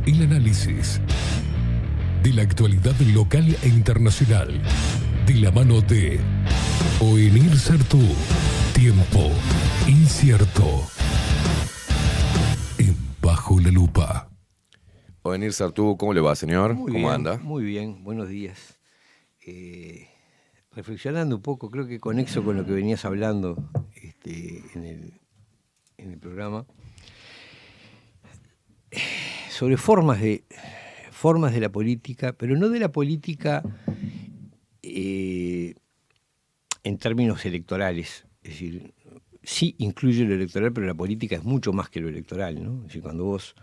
El análisis de la actualidad local e internacional, de la mano de Oenir Sartú. Tiempo incierto. En Bajo la Lupa. Oenir Sartú, ¿cómo le va, señor? Muy ¿Cómo bien, anda? Muy bien, buenos días. Reflexionando un poco, creo que conexo con lo que venías hablando en el programa, sobre formas de la política, pero no de la política en términos electorales. Es decir, sí incluye lo electoral, pero la política es mucho más que lo electoral, ¿no? Es decir, cuando vos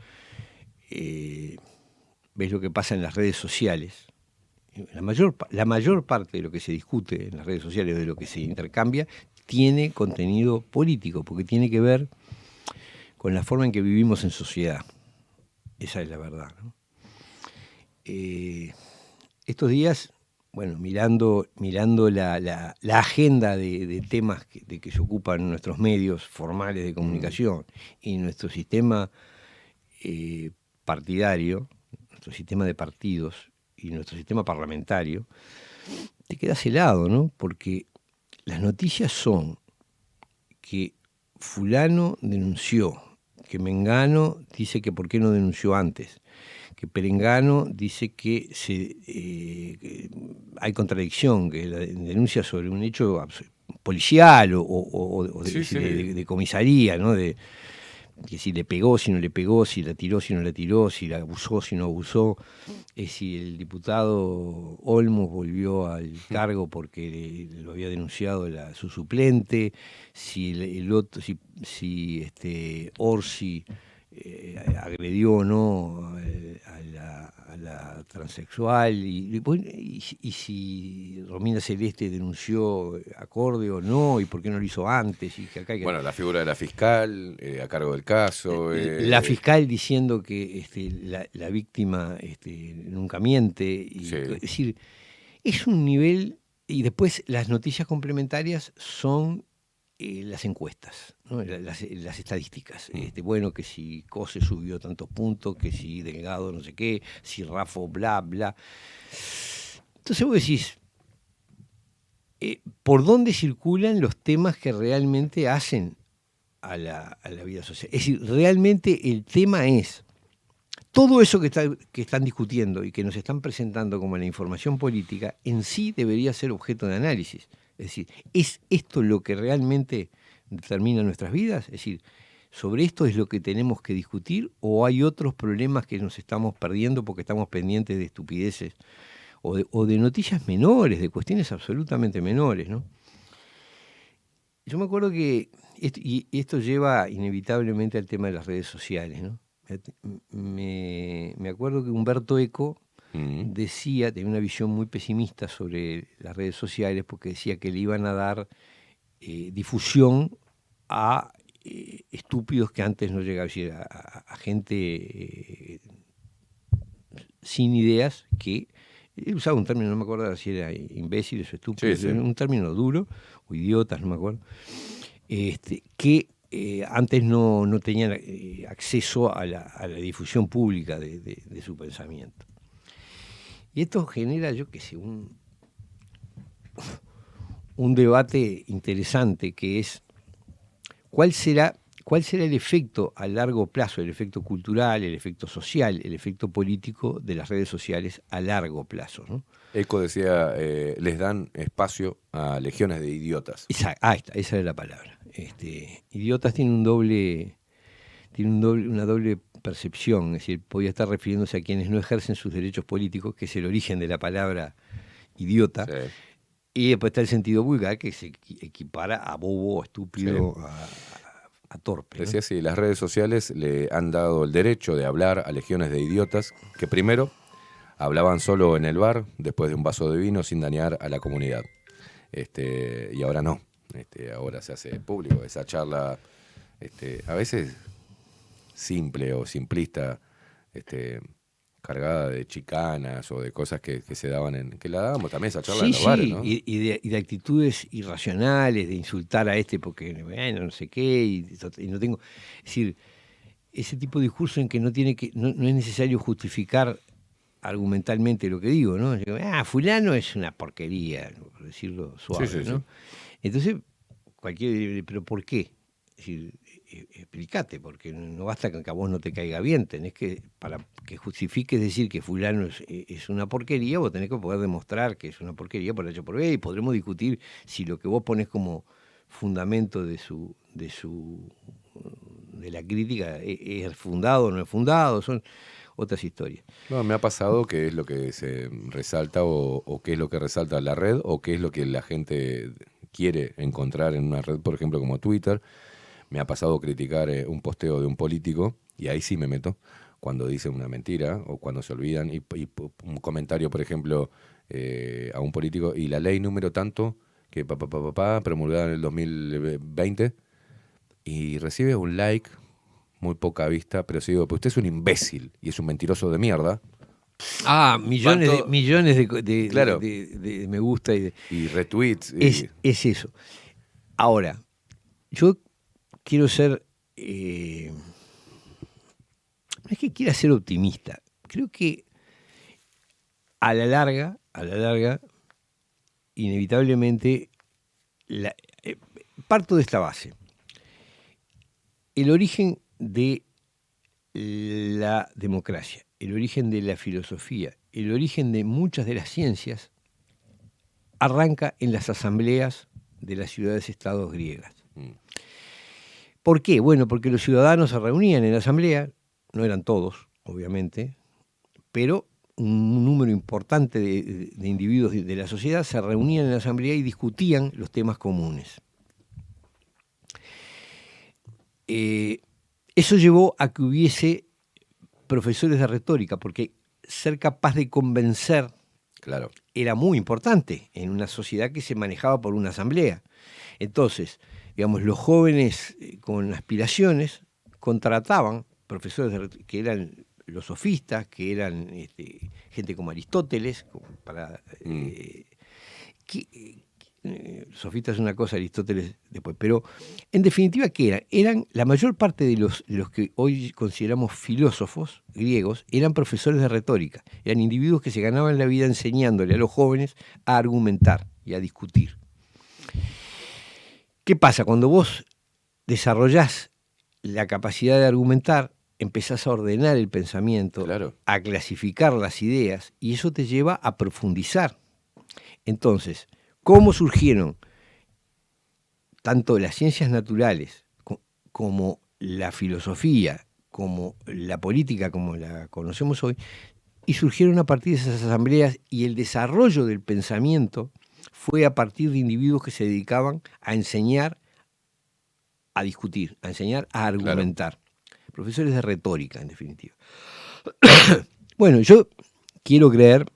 ves lo que pasa en las redes sociales, la mayor parte de lo que se discute en las redes sociales, de lo que se intercambia, tiene contenido político, porque tiene que ver con la forma en que vivimos en sociedad. Esa es la verdad, ¿no? Estos días, bueno, mirando la agenda de temas de que se ocupan nuestros medios formales de comunicación y nuestro sistema partidario, nuestro sistema de partidos y nuestro sistema parlamentario, te quedas helado, ¿no? Porque las noticias son que fulano denunció, que Mengano dice que por qué no denunció antes, que Perengano dice que hay contradicción, que la denuncia sobre un hecho policial o de comisaría, ¿no? Que si le pegó, si no le pegó, si la tiró, si no la tiró, si la abusó, si no abusó, si el diputado Olmos volvió al cargo porque lo había denunciado su suplente, si el otro, si Orsi agredió o no a la transexual, y si Romina Celeste denunció acorde o no, y por qué no lo hizo antes. Y que acá Bueno, la figura de la fiscal a cargo del caso. La fiscal diciendo que la víctima nunca miente. Sí. Es decir, es un nivel. Y después las noticias complementarias son las encuestas, ¿no? las estadísticas. Bueno, que si Cose subió tantos puntos, que si Delgado no sé qué, si Rafo bla, bla. Entonces vos decís, ¿por dónde circulan los temas que realmente hacen a la vida social? Es decir, realmente el tema es todo eso que están discutiendo y que nos están presentando como la información política, en sí debería ser objeto de análisis. Es decir, ¿es esto lo que realmente determina nuestras vidas? Es decir, ¿sobre esto es lo que tenemos que discutir o hay otros problemas que nos estamos perdiendo porque estamos pendientes de estupideces o de noticias menores, de cuestiones absolutamente menores, ¿no? Yo me acuerdo que, esto lleva inevitablemente al tema de las redes sociales, ¿no? Me acuerdo que Humberto Eco decía, tenía una visión muy pesimista sobre las redes sociales, porque decía que le iban a dar difusión a estúpidos que antes no llegaban, a gente sin ideas, que él usaba un término, no me acuerdo si era imbéciles o estúpidos, Sí. un término duro, o idiotas, no me acuerdo, que antes no tenían acceso a la difusión pública de su pensamiento. Y esto genera, yo qué sé, un debate interesante, que es cuál será el efecto a largo plazo, el efecto cultural, el efecto social, el efecto político de las redes sociales a largo plazo, ¿no? Eco decía, les dan espacio a legiones de idiotas. Esa era la palabra. Idiotas tienen una doble percepción, es decir, podía estar refiriéndose a quienes no ejercen sus derechos políticos, que es el origen de la palabra idiota, Sí. y después está el sentido vulgar, que se equipara a bobo, a estúpido, Sí. a torpe, ¿no? Decía así, las redes sociales le han dado el derecho de hablar a legiones de idiotas que primero hablaban solo en el bar, después de un vaso de vino, sin dañar a la comunidad. Y ahora no. Ahora se hace público esa charla, a veces simple o simplista, cargada de chicanas o de cosas que se daban que la dábamos también esa charla en los bares, ¿no? y de actitudes irracionales, de insultar a porque, bueno, no sé qué, y no tengo. Es decir, ese tipo de discurso en que no es necesario justificar argumentalmente lo que digo, ¿no? Digo, fulano es una porquería, por decirlo suave, Sí, sí, ¿no? sí. Entonces, pero ¿por qué? Es decir, explícate, porque no basta que a vos no te caiga bien, tenés que, para que justifiques decir que fulano es una porquería, vos tenés que poder demostrar que es una porquería por H por B, y podremos discutir si lo que vos ponés como fundamento de la crítica es fundado o no es fundado, son otras historias. No, me ha pasado que es lo que se resalta o qué es lo que resalta la red o qué es lo que la gente quiere encontrar en una red, por ejemplo, como Twitter. Me ha pasado criticar un posteo de un político y ahí sí me meto cuando dicen una mentira o cuando se olvidan y un comentario, por ejemplo, a un político y la ley número tanto que promulgada en el 2020 y recibe un like, muy poca vista, pero si digo, pues usted es un imbécil y es un mentiroso de mierda. Millones Claro. de me gusta y retweets. Es eso. Ahora, yo quiero ser, no es que quiera ser optimista, creo que a la larga, inevitablemente, parto de esta base. El origen de la democracia, el origen de la filosofía, el origen de muchas de las ciencias, arranca en las asambleas de las ciudades-estados griegas. ¿Por qué? Bueno, porque los ciudadanos se reunían en la asamblea, no eran todos, obviamente, pero un número importante de individuos de la sociedad se reunían en la asamblea y discutían los temas comunes. Eso llevó a que hubiese profesores de retórica, porque ser capaz de convencer Claro. era muy importante en una sociedad que se manejaba por una asamblea. Entonces, digamos, los jóvenes con aspiraciones contrataban profesores que eran los sofistas, que eran gente como Aristóteles, para sofistas es una cosa, Aristóteles después, pero en definitiva, ¿qué eran? La mayor parte de los que hoy consideramos filósofos griegos eran profesores de retórica, eran individuos que se ganaban la vida enseñándole a los jóvenes a argumentar y a discutir. ¿Qué pasa? Cuando vos desarrollás la capacidad de argumentar, empezás a ordenar el pensamiento, Claro. a clasificar las ideas, y eso te lleva a profundizar. Entonces, ¿cómo surgieron tanto las ciencias naturales como la filosofía, como la política, como la conocemos hoy? Y surgieron a partir de esas asambleas, y el desarrollo del pensamiento fue a partir de individuos que se dedicaban a enseñar a discutir, a enseñar a argumentar. Claro. Profesores de retórica, en definitiva. Bueno, yo quiero creer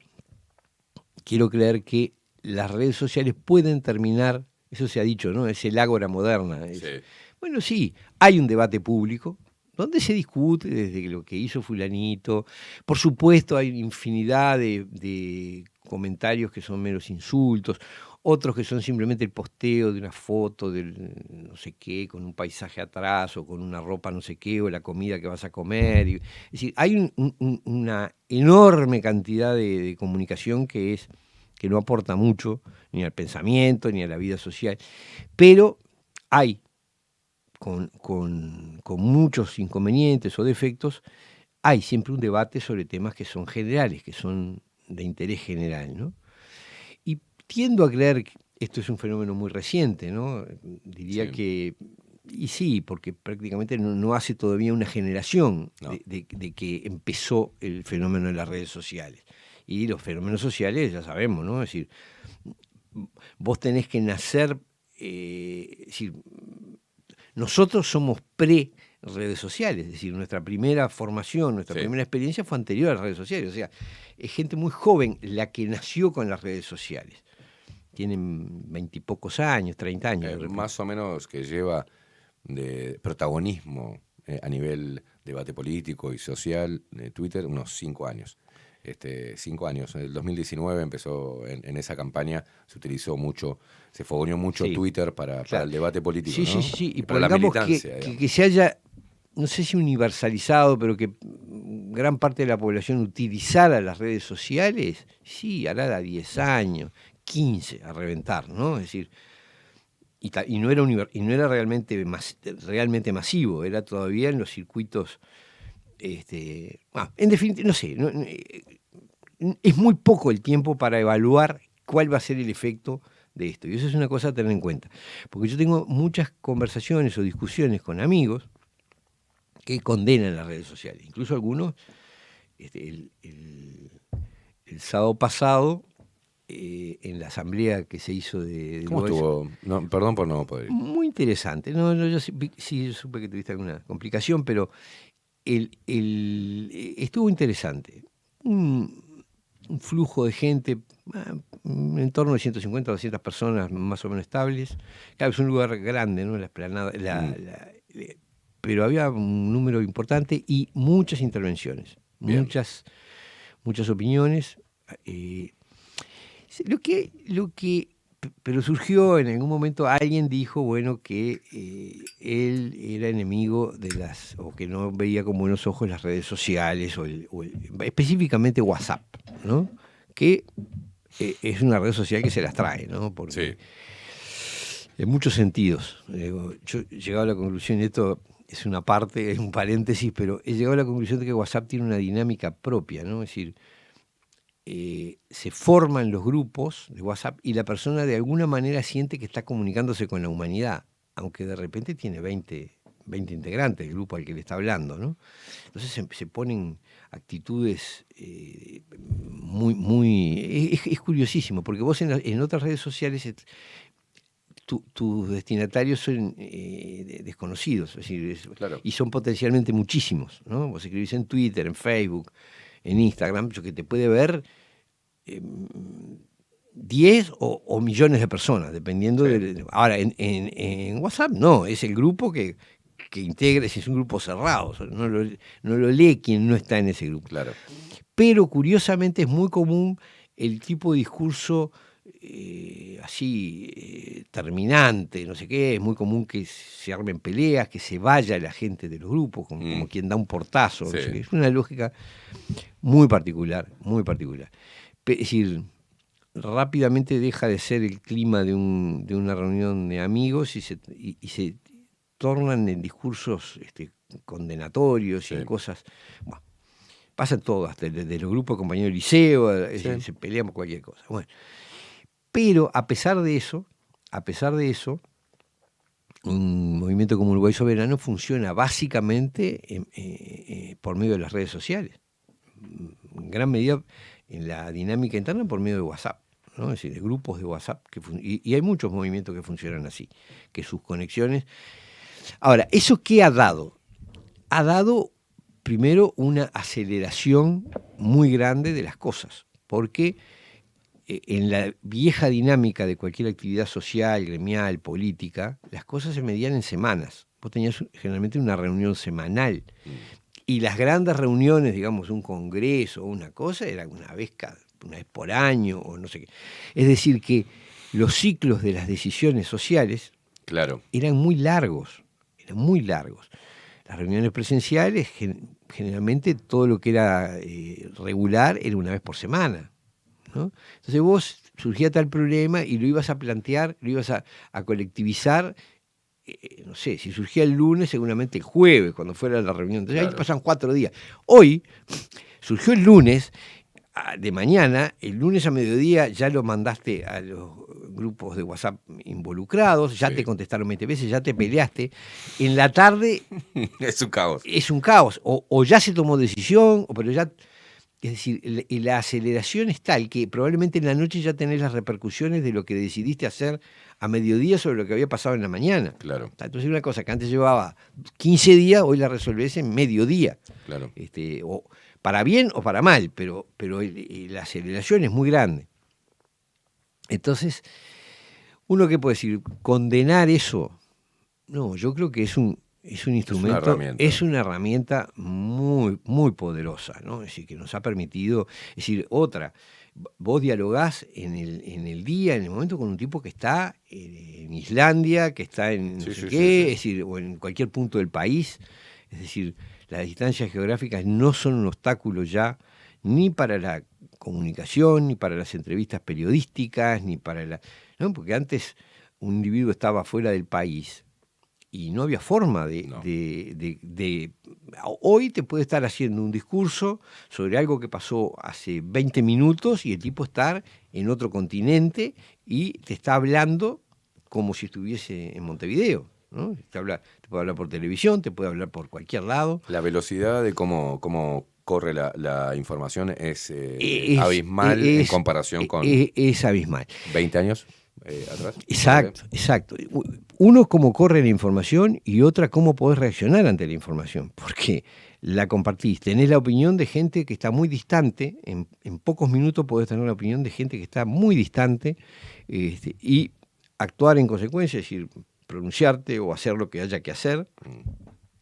que las redes sociales pueden terminar, eso se ha dicho, ¿no? Es el ágora moderna. Sí. Bueno, sí, hay un debate público donde se discute desde lo que hizo fulanito. Por supuesto, hay infinidad de comentarios que son meros insultos, otros que son simplemente el posteo de una foto del no sé qué, con un paisaje atrás, o con una ropa no sé qué, o la comida que vas a comer. Es decir, hay una enorme cantidad de comunicación que no aporta mucho, ni al pensamiento, ni a la vida social, pero hay, con muchos inconvenientes o defectos, hay siempre un debate sobre temas que son generales, que son de interés general, ¿no? Y tiendo a creer que esto es un fenómeno muy reciente, ¿no? Diría que, y sí, porque prácticamente no hace todavía una generación de que empezó el fenómeno de las redes sociales. Y los fenómenos sociales, ya sabemos, ¿no? Es decir, vos tenés que nacer, es decir, nosotros somos pre-redes sociales, es decir, nuestra primera formación, nuestra primera experiencia fue anterior a las redes sociales. O sea, es gente muy joven la que nació con las redes sociales. Tienen 20 y pocos años, 30 años. Más o menos que lleva de protagonismo a nivel debate político y social de Twitter unos 5 años. 5 años. En el 2019 empezó en esa campaña, se utilizó mucho, se fogoneó mucho Twitter para el debate político. Sí, ¿no? sí. Y para la militancia. Que se haya no sé si universalizado, pero que gran parte de la población utilizara las redes sociales, sí, hará 10 años, 15 a reventar, ¿no? Es decir, y no era, y no era realmente masivo, era todavía en los circuitos, en definitiva, no sé, es muy poco el tiempo para evaluar cuál va a ser el efecto de esto. Y eso es una cosa a tener en cuenta. Porque yo tengo muchas conversaciones o discusiones con amigos que condenan las redes sociales. Incluso algunos, el sábado pasado, en la asamblea que se hizo de ¿Cómo estuvo? No, perdón por no poder ir. Muy interesante. No, yo sí supe que tuviste alguna complicación, pero estuvo interesante. Un flujo de gente, en torno de 150 o 200 personas más o menos estables. Claro, es un lugar grande, ¿no? La explanada, pero había un número importante y muchas intervenciones, muchas opiniones. Pero surgió en algún momento, alguien dijo, bueno, que él era enemigo o que no veía con buenos ojos las redes sociales, específicamente WhatsApp, ¿no? Que es una red social que se las trae, ¿no? Porque en muchos sentidos. Yo he llegado a la conclusión, y esto es una parte, es un paréntesis, pero he llegado a la conclusión de que WhatsApp tiene una dinámica propia, ¿no? Es decir, se forman los grupos de WhatsApp y la persona de alguna manera siente que está comunicándose con la humanidad, aunque de repente tiene 20 integrantes del grupo al que le está hablando, ¿no? Entonces se ponen actitudes es curiosísimo, porque vos en otras redes sociales tus destinatarios son desconocidos, es decir, Claro. Y son potencialmente muchísimos, ¿no? Vos escribís en Twitter, en Facebook, en Instagram, que te puede ver 10 o millones de personas, dependiendo de... Ahora, en WhatsApp no, es el grupo que integra, es un grupo cerrado, no lo lee quien no está en ese grupo. Claro. Pero curiosamente es muy común el tipo de discurso terminante, no sé qué, es muy común que se armen peleas, que se vaya la gente de los grupos, como quien da un portazo, no sé qué. Es una lógica muy particular, muy particular. Es decir, rápidamente deja de ser el clima de una reunión de amigos y se tornan en discursos condenatorios y en cosas... Bueno, pasa todo, hasta de los grupos de compañeros de liceo, se pelean por cualquier cosa. Bueno, pero a pesar de eso, un movimiento como Uruguay Soberano funciona básicamente por medio de las redes sociales. En gran medida en la dinámica interna por medio de WhatsApp, ¿no? Es decir, de grupos de WhatsApp. Y hay muchos movimientos que funcionan así, que sus conexiones... Ahora, ¿eso qué ha dado? Ha dado, primero, una aceleración muy grande de las cosas, porque en la vieja dinámica de cualquier actividad social, gremial, política, las cosas se medían en semanas. Vos tenías generalmente una reunión semanal. Y las grandes reuniones, digamos, un congreso o una cosa, era una vez por año o no sé qué. Es decir, que los ciclos de las decisiones sociales eran muy largos. Las reuniones presenciales, generalmente todo lo que era regular era una vez por semana, ¿no? Entonces vos surgía tal problema y lo ibas a plantear, lo ibas a colectivizar, no sé, si surgía el lunes, seguramente el jueves, cuando fuera la reunión. Entonces ahí pasan 4 días. Hoy surgió el lunes, de mañana, el lunes a mediodía ya lo mandaste a los grupos de WhatsApp involucrados, ya te contestaron 20 veces, ya te peleaste. En la tarde... es un caos. Es un caos. O ya se tomó decisión, pero ya... Es decir, la aceleración es tal que probablemente en la noche ya tenés las repercusiones de lo que decidiste hacer a mediodía sobre lo que había pasado en la mañana. Claro. Entonces una cosa que antes llevaba 15 días, hoy la resolvés en mediodía. Claro. O para bien o para mal, pero la aceleración es muy grande. Entonces, ¿uno qué puede decir? ¿Condenar eso? No, yo creo que es un instrumento, es una herramienta muy, muy poderosa, ¿no? Es decir, que nos ha permitido, es decir, vos dialogás en el día, en el momento, con un tipo que está en Islandia, que está en no sé qué, es decir, o en cualquier punto del país, Es decir, las distancias geográficas no son un obstáculo ya ni para la comunicación, ni para las entrevistas periodísticas, ni para la... ¿no? Porque antes un individuo estaba fuera del país y no había forma de... Hoy te puede estar haciendo un discurso sobre algo que pasó hace 20 minutos y el tipo estar en otro continente y te está hablando como si estuviese en Montevideo, ¿no? Te puede hablar por televisión, te puede hablar por cualquier lado. La velocidad de cómo corre la información es abismal en comparación con es abismal. 20 años atrás. Exacto. Uno, cómo corre la información, y otra, cómo podés reaccionar ante la información, porque la compartís, tenés la opinión de gente que está muy distante, en pocos minutos podés tener la opinión de gente que está muy distante, y actuar en consecuencia, es decir, pronunciarte o hacer lo que haya que hacer,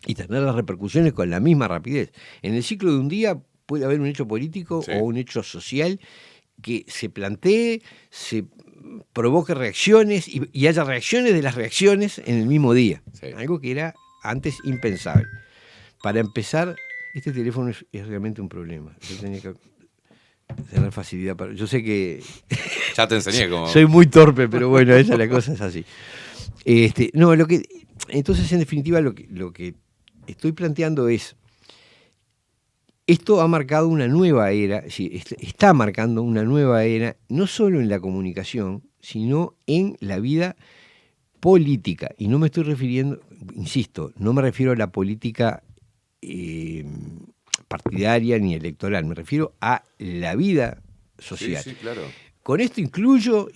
y tener las repercusiones con la misma rapidez. En el ciclo de un día puede haber un hecho político o un hecho social que se plantee, se provoque reacciones y haya reacciones de las reacciones en el mismo día. Sí. Algo que era antes impensable. Para empezar, este teléfono es realmente un problema. Yo tenía que tener facilidad para... Yo sé que... Ya te enseñé cómo... Soy muy torpe, pero bueno, esa es la cosa, es así. Entonces, en definitiva, lo que estoy planteando es... Esto ha marcado una nueva era, está marcando una nueva era, no solo en la comunicación, sino en la vida política. Y no me estoy refiriendo, insisto, no me refiero a la política partidaria ni electoral, me refiero a la vida social. Sí, claro. Con esto incluyo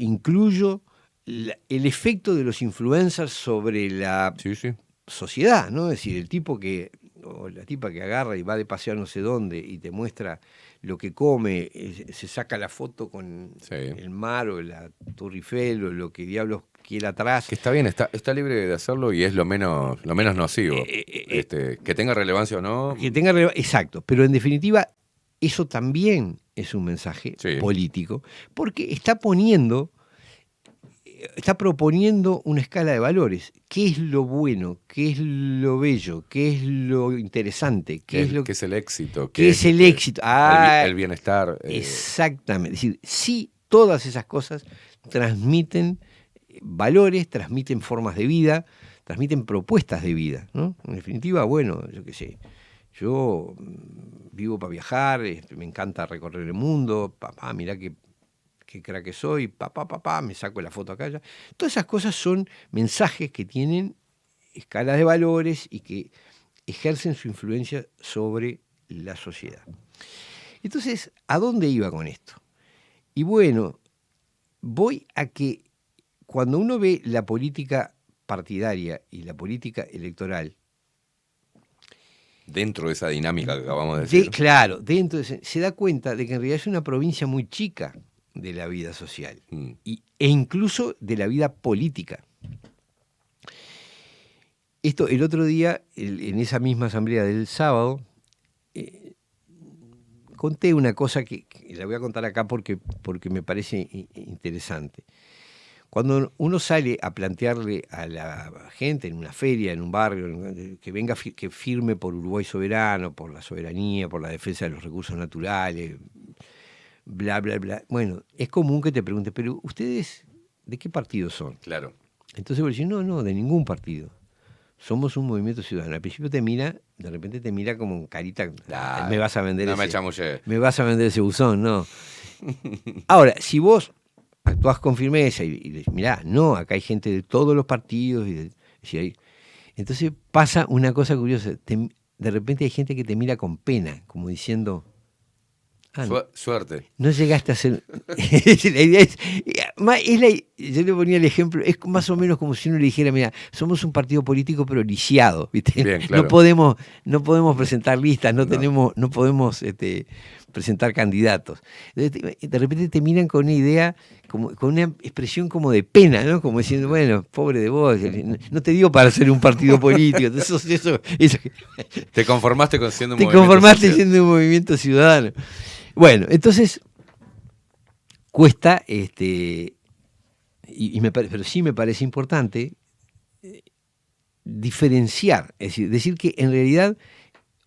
el efecto de los influencers sobre la sociedad, ¿no? Es decir, el tipo o la tipa que agarra y va de pasear no sé dónde y te muestra lo que come, se saca la foto con el mar o la Torre Eiffel o lo que diablos quiera atrás. Que está bien, está libre de hacerlo y es lo menos nocivo. Que tenga relevancia o no. Exacto, pero en definitiva eso también es un mensaje político, porque está proponiendo una escala de valores. ¿Qué es lo bueno? ¿Qué es lo bello? ¿Qué es lo interesante? ¿Qué es el éxito? ¿Qué es el éxito? El bienestar. Exactamente. Es decir, sí, todas esas cosas transmiten valores, transmiten formas de vida, transmiten propuestas de vida, ¿no? En definitiva, bueno, yo qué sé, yo vivo para viajar, me encanta recorrer el mundo, papá, mirá qué crack que soy, papá, me saco la foto acá, allá. Todas esas cosas son mensajes que tienen escalas de valores y que ejercen su influencia sobre la sociedad. Entonces, ¿a dónde iba con esto? Y bueno, voy a que cuando uno ve la política partidaria y la política electoral, dentro de esa dinámica que acabamos de decir. Claro, se da cuenta de que en realidad es una provincia muy chica de la vida social e incluso de la vida política. Esto, el otro día, en esa misma asamblea del sábado, conté una cosa que la voy a contar acá porque me parece interesante. Cuando uno sale a plantearle a la gente en una feria, en un barrio, que venga, que firme por Uruguay soberano, por la soberanía, por la defensa de los recursos naturales, bla, bla, bla. Bueno, es común que te pregunten, pero ¿ustedes de qué partido son? Claro. Entonces vos decís, no, de ningún partido. Somos un movimiento ciudadano. Al principio de repente te mira como carita, me vas a vender me vas a vender ese buzón, no. Ahora, si vos actuás con firmeza y decís, mirá, no, acá hay gente de todos los partidos, entonces pasa una cosa curiosa, de repente hay gente que te mira con pena, como diciendo... Suerte. No llegaste a ser... La idea yo le ponía el ejemplo, es más o menos como si uno le dijera, mira, somos un partido político pero lisiado, ¿viste? Bien, claro. No podemos presentar listas, no podemos presentar candidatos. De repente te miran con una idea, con una expresión como de pena, ¿no? Como diciendo, bueno, pobre de vos, no te digo para ser un partido político. Eso te conformaste siendo un movimiento ciudadano. Bueno, entonces cuesta, pero sí me parece importante diferenciar, es decir que en realidad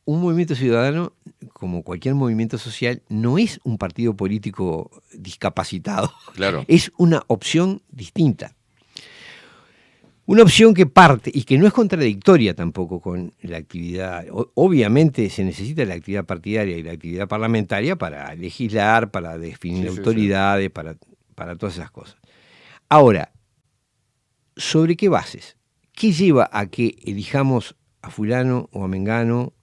un movimiento ciudadano, como cualquier movimiento social, no es un partido político discapacitado, Claro. es una opción distinta. Una opción que parte y que no es contradictoria tampoco con la actividad. Obviamente se necesita la actividad partidaria y la actividad parlamentaria para legislar, para definir autoridades, para todas esas cosas. Ahora, ¿sobre qué bases? ¿Qué lleva a que elijamos a fulano o a mengano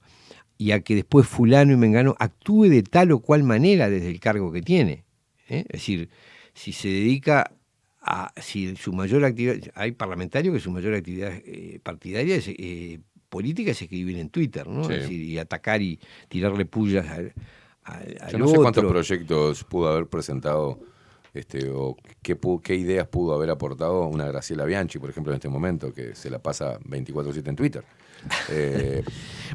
y a que después fulano y mengano actúe de tal o cual manera desde el cargo que tiene? Es decir, si se dedica si su mayor actividad, hay parlamentarios que su mayor actividad partidaria es política es escribir en Twitter, ¿no? Sí. Es decir, y atacar y tirarle pullas al Yo no sé cuántos proyectos pudo haber presentado o qué ideas pudo haber aportado una Graciela Bianchi, por ejemplo, en este momento, que se la pasa 24/7 en Twitter.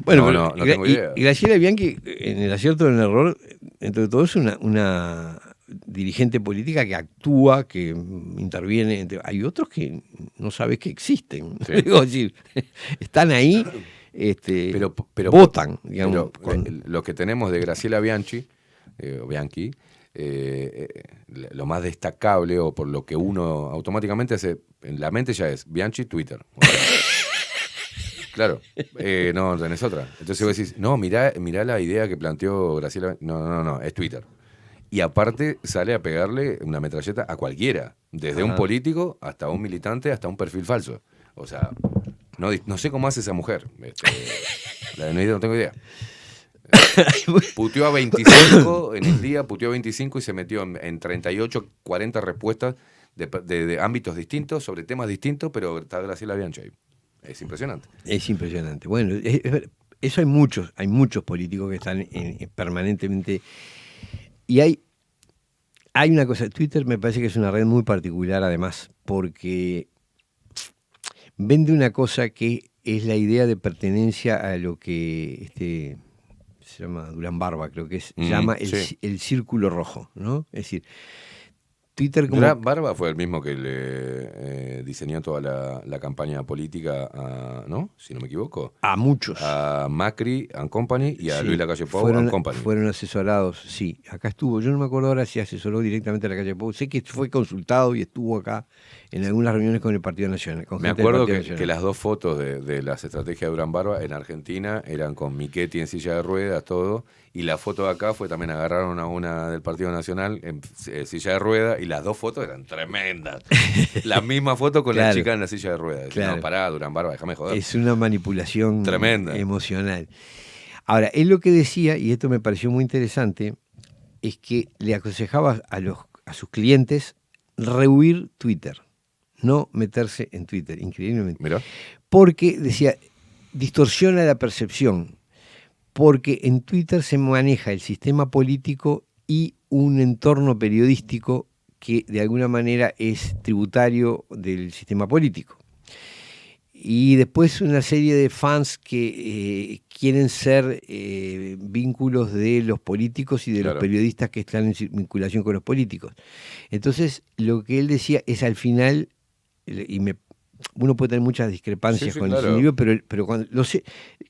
Bueno, no tengo idea. Y Graciela Bianchi, en el acierto o en el error, entre todo es una dirigente política que actúa, que interviene. Hay otros que no sabes que existen. Sí. Digo, es decir, están ahí, pero votan. Digamos, lo que tenemos de Graciela Bianchi, lo más destacable o por lo que uno automáticamente hace en la mente ya es Bianchi, Twitter. Claro, no tenés otra. Entonces vos decís, no, mirá la idea que planteó Graciela. No, es Twitter. Y aparte sale a pegarle una metralleta a cualquiera, desde un político hasta un militante, hasta un perfil falso. O sea, no sé cómo hace esa mujer. No tengo idea. Puteó a 25 en el día, puteó a 25 y se metió en 38, 40 respuestas de ámbitos distintos, sobre temas distintos, pero está Graciela Bianchi ahí. Es impresionante. Es impresionante. Bueno, eso hay muchos políticos que están permanentemente. Y hay una cosa, Twitter me parece que es una red muy particular además, porque vende una cosa que es la idea de pertenencia a lo que se llama Durán Barba, creo que es, llama el círculo rojo, ¿no? Es decir, Twitter como... Durán Barba fue el mismo que le diseñó toda la campaña política, ¿no? Si no me equivoco. A muchos. A Macri and Company y a Luis Lacalle Pou and Company. Fueron asesorados, sí. Acá estuvo, yo no me acuerdo ahora si asesoró directamente a Lacalle Pou. Sé que fue consultado y estuvo acá en algunas reuniones con el Partido Nacional. Me acuerdo que las dos fotos de las estrategias de Durán Barba en Argentina eran con Michetti en silla de ruedas, todo. Y la foto de acá fue también agarraron a una del Partido Nacional en silla de ruedas y las dos fotos eran tremendas. La misma foto con la chica en la silla de ruedas. Claro. No, pará, Durán Barba, déjame joder. Es una manipulación tremenda, emocional. Ahora, él lo que decía, y esto me pareció muy interesante, es que le aconsejaba a sus clientes rehuir Twitter, no meterse en Twitter, increíblemente. Mirá. Porque, decía, distorsiona la percepción. Porque en Twitter se maneja el sistema político y un entorno periodístico que de alguna manera es tributario del sistema político. Y después una serie de fans que quieren ser vínculos de los políticos y de los periodistas que están en vinculación con los políticos. Entonces, lo que él decía es al final, uno puede tener muchas discrepancias con ese libro, pero cuando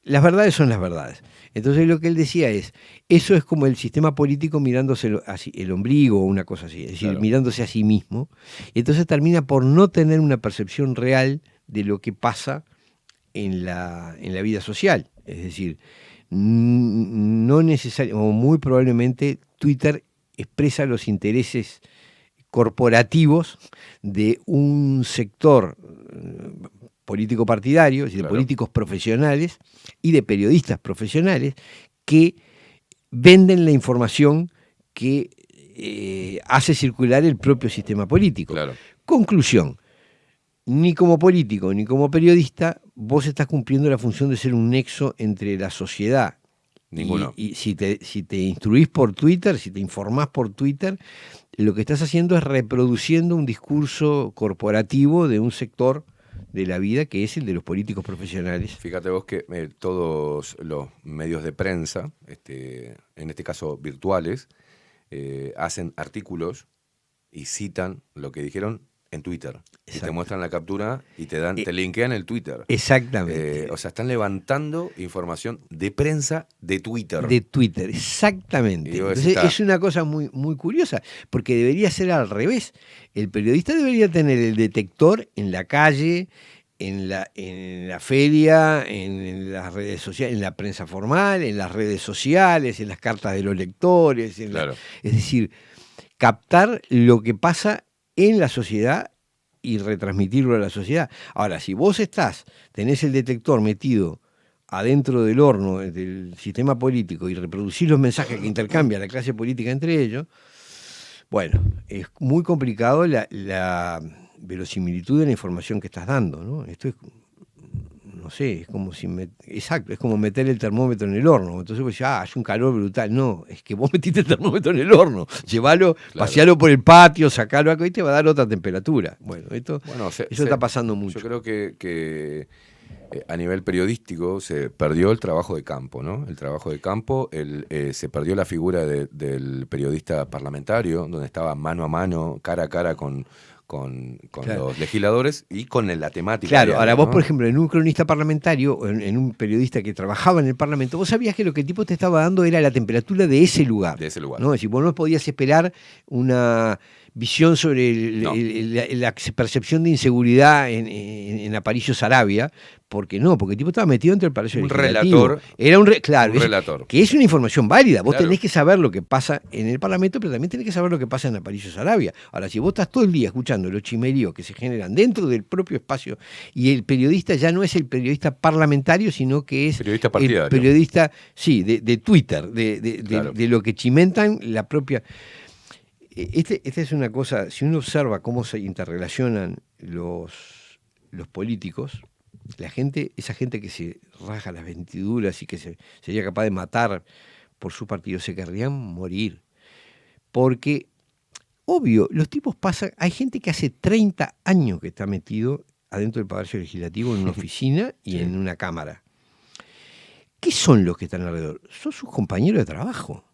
las verdades son las verdades. Entonces lo que él decía eso es como el sistema político mirándose el ombligo o una cosa así, es decir, mirándose a sí mismo. Y entonces termina por no tener una percepción real de lo que pasa en la vida social. Es decir, no necesariamente, o muy probablemente, Twitter expresa los intereses corporativos de un sector político partidario, es decir, de políticos profesionales y de periodistas profesionales que venden la información que hace circular el propio sistema político. Claro. Conclusión, ni como político ni como periodista vos estás cumpliendo la función de ser un nexo entre la sociedad. Ninguno. Y si te instruís por Twitter, si te informás por Twitter, lo que estás haciendo es reproduciendo un discurso corporativo de un sector de la vida que es el de los políticos profesionales. Fíjate vos que todos los medios de prensa, en este caso virtuales, hacen artículos y citan lo que dijeron en Twitter. Y te Exacto. muestran la captura y te linkean el Twitter. Exactamente. O sea, están levantando información de prensa de Twitter. De Twitter, exactamente. Y vos Entonces, está- es una cosa muy, muy curiosa, porque debería ser al revés. El periodista debería tener el detector en la calle, en la feria, en las redes sociales, en la prensa formal, en las redes sociales, en las cartas de los lectores. Claro. Es decir, captar lo que pasa en la sociedad y retransmitirlo a la sociedad. Ahora, si vos tenés el detector metido adentro del horno del sistema político y reproducís los mensajes que intercambia la clase política entre ellos, bueno, es muy complicado la verosimilitud de la información que estás dando, ¿no? Esto es, no sé, es como exacto, es como meter el termómetro en el horno. Entonces vos decís, es un calor brutal. No, es que vos metiste el termómetro en el horno. Llévalo, pasealo por el patio, sacalo acá y te va a dar otra temperatura. Bueno, eso está pasando mucho. Yo creo que a nivel periodístico se perdió el trabajo de campo, ¿no? El trabajo de campo, se perdió la figura del periodista parlamentario, donde estaba mano a mano, cara a cara con Claro. los legisladores y con la temática. Claro, diaria, ahora vos, ¿no? por ejemplo, en un cronista parlamentario, en un periodista que trabajaba en el Parlamento, vos sabías que lo que el tipo te estaba dando era la temperatura de ese lugar. De ese lugar. ¿No? Es decir, vos no podías esperar una visión sobre No. la percepción de inseguridad en Aparicio Saravia, porque el tipo estaba metido entre el Palacio Un Legislativo. relator. Era claro, Un relator. que es una información válida. Vos Claro. tenés que saber lo que pasa en el Parlamento, pero también tenés que saber lo que pasa en Aparicio Saravia. Ahora, si vos estás todo el día escuchando los chimeríos que se generan dentro del propio espacio, y el periodista ya no es el periodista parlamentario, sino que es Periodista partidario. el periodista, sí, de Twitter, Claro. de lo que chimentan la propia... Esta es una cosa, si uno observa cómo se interrelacionan los políticos, esa gente que se raja las vestiduras y que sería capaz de matar por su partido, se querrían morir. Porque, obvio, los tipos pasan, hay gente que hace 30 años que está metido adentro del Palacio Legislativo en una oficina y Sí. en una cámara. ¿Qué son los que están alrededor? Son sus compañeros de trabajo.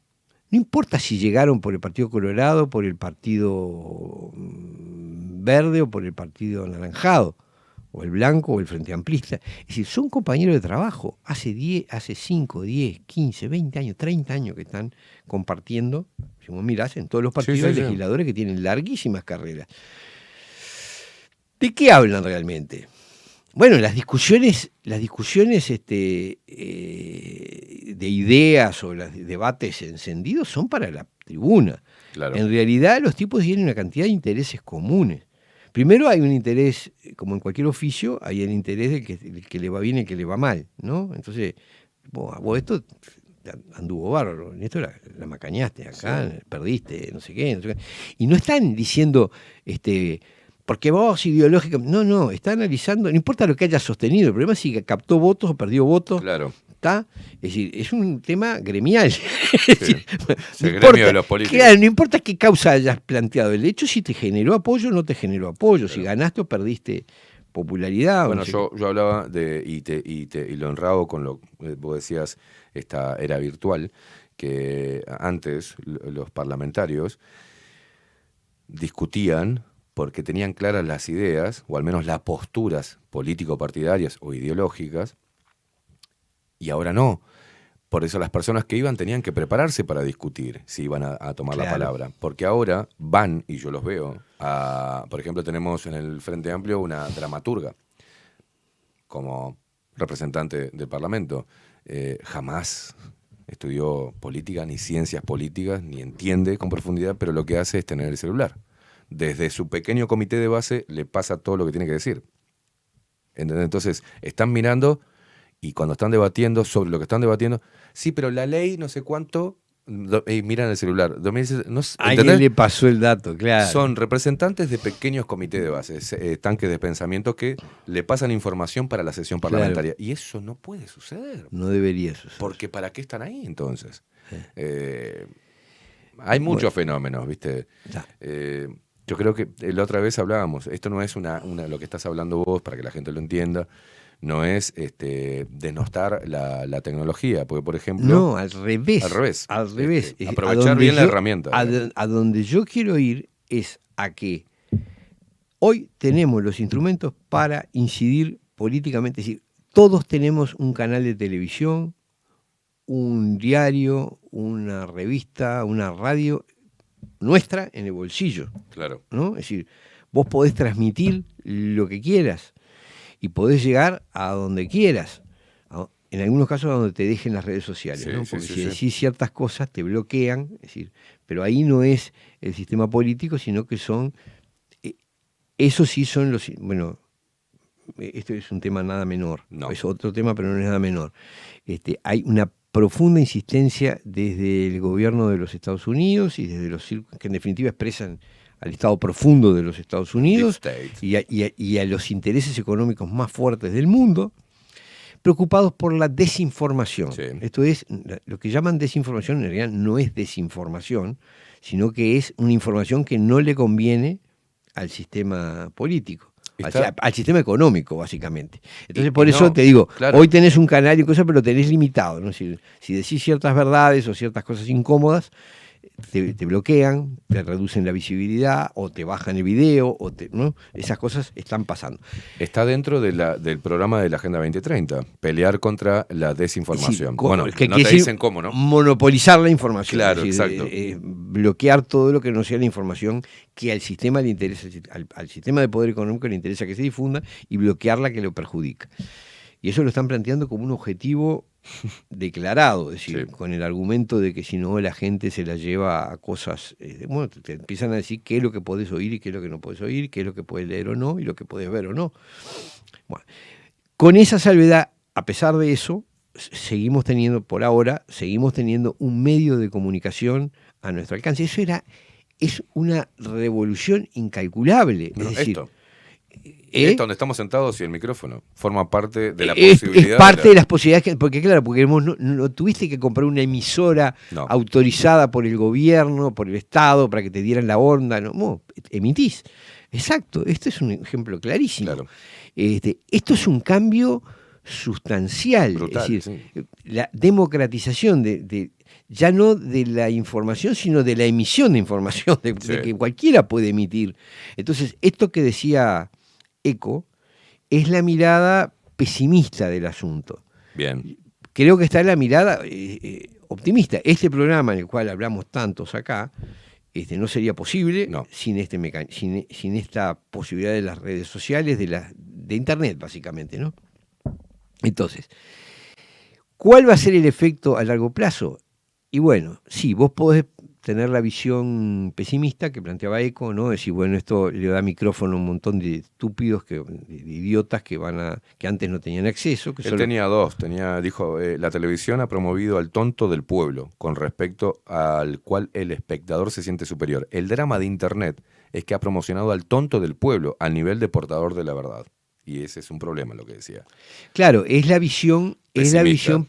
No importa si llegaron por el Partido Colorado, por el Partido Verde o por el Partido Anaranjado, o el Blanco o el Frente Amplista. Es decir, son compañeros de trabajo. Hace 5, 10, 15, 20 años, 30 años que están compartiendo. Si vos mirás, en todos los partidos hay legisladores que tienen larguísimas carreras. ¿De qué hablan realmente? Bueno, las discusiones de ideas o los debates encendidos son para la tribuna. Claro. En realidad los tipos tienen una cantidad de intereses comunes. Primero hay un interés, como en cualquier oficio, hay el interés del que le va bien y el que le va mal, ¿no? Entonces, vos esto anduvo bárbaro, en esto la macañaste acá, sí. Perdiste, no sé qué. Y no están diciendo... porque vos ideológicamente... No, está analizando, no importa lo que haya sostenido, el problema es si captó votos o perdió votos. Claro. ¿Está? Es decir, es un tema gremial. Sí. El gremio de los políticos. Claro, no importa qué causa hayas planteado, el hecho si te generó apoyo o no te generó apoyo, si ganaste o perdiste popularidad. Bueno, no sé yo hablaba y lo enrabo con lo que vos decías, esta era virtual, que antes los parlamentarios discutían porque tenían claras las ideas, o al menos las posturas político-partidarias o ideológicas, y ahora no. Por eso las personas que iban tenían que prepararse para discutir si iban a tomar la palabra. Porque ahora van, y yo los veo, por ejemplo, tenemos en el Frente Amplio una dramaturga como representante del Parlamento. Jamás estudió política, ni ciencias políticas, ni entiende con profundidad, pero lo que hace es tener el celular. Desde su pequeño comité de base le pasa todo lo que tiene que decir. ¿Entendés? Entonces, están mirando y cuando están debatiendo sobre lo que están debatiendo, sí, pero la ley no sé cuánto, y miran el celular. Alguien le pasó el dato, claro. Son representantes de pequeños comités de base, tanques de pensamiento que le pasan información para la sesión parlamentaria. Claro. Y eso no puede suceder. No debería suceder. Porque ¿para qué están ahí entonces? Hay muchos fenomenos, ¿viste? Yo creo que la otra vez hablábamos, esto no es lo que estás hablando vos, para que la gente lo entienda, no es denostar la tecnología, porque por ejemplo... No, al revés. Al revés. Aprovechar bien la herramienta. A donde yo quiero ir es a que hoy tenemos los instrumentos para incidir políticamente. Es decir, todos tenemos un canal de televisión, un diario, una revista, una radio nuestra en el bolsillo. Claro. ¿No? Es decir, vos podés transmitir lo que quieras y podés llegar a donde quieras. En algunos casos a donde te dejen las redes sociales, Sí, ¿no? sí, Porque sí, si sí. decís ciertas cosas te bloquean, es decir, pero ahí no es el sistema político, sino que son, esos sí son los, bueno, esto es un tema nada menor, No. es otro tema pero no es nada menor. Hay una profunda insistencia desde el gobierno de los Estados Unidos y desde los círculos que en definitiva expresan al Estado profundo de los Estados Unidos Deep State. y a los intereses económicos más fuertes del mundo, preocupados por la desinformación. Sí. Esto es, lo que llaman desinformación en realidad no es desinformación, sino que es una información que no le conviene al sistema político, al sistema económico, básicamente. Entonces, por eso te digo, claro. Hoy tenés un canal y cosas, pero lo tenés limitado, ¿no? Si decís ciertas verdades o ciertas cosas incómodas, te bloquean, te reducen la visibilidad, o te bajan el video, ¿no? Esas cosas están pasando. Está dentro del programa de la Agenda 2030, pelear contra la desinformación. Sí, bueno, que no te dicen cómo, ¿no? Monopolizar la información. Claro, es decir, exacto. Bloquear todo lo que no sea la información que al sistema le interesa, al sistema de poder económico le interesa que se difunda, y bloquear la que lo perjudica. Y eso lo están planteando como un objetivo declarado, es decir, Sí. con el argumento de que si no la gente se la lleva a cosas, bueno, te empiezan a decir qué es lo que podés oír y qué es lo que no podés oír, qué es lo que podés leer o no y lo que podés ver o no. Bueno, con esa salvedad, a pesar de eso, seguimos teniendo un medio de comunicación a nuestro alcance. Es una revolución incalculable. No, es decir, esto donde estamos sentados y el micrófono forma parte de la posibilidad. Es parte de las posibilidades, porque vos no tuviste que comprar una emisora autorizada por el gobierno, por el Estado, para que te dieran la onda, no, emitís. Exacto, esto es un ejemplo clarísimo. Claro. Esto es un cambio sustancial. Brutal, es decir, la democratización ya no de la información, sino de la emisión de información, de que cualquiera puede emitir. Entonces, esto que decía Eco es la mirada pesimista del asunto. Bien. Creo que está la mirada optimista. Este programa en el cual hablamos tantos acá, no sería posible sin esta posibilidad de las redes sociales, de Internet, básicamente, ¿no? Entonces, ¿cuál va a ser el efecto a largo plazo? Y bueno, sí, vos podés tener la visión pesimista que planteaba Eco, ¿no? Decir, bueno, esto le da micrófono a un montón de estúpidos, de idiotas que antes no tenían acceso. Él tenía dos. Dijo, la televisión ha promovido al tonto del pueblo, con respecto al cual el espectador se siente superior. El drama de Internet es que ha promocionado al tonto del pueblo al nivel de portador de la verdad. Y ese es un problema, lo que decía. Claro, es la visión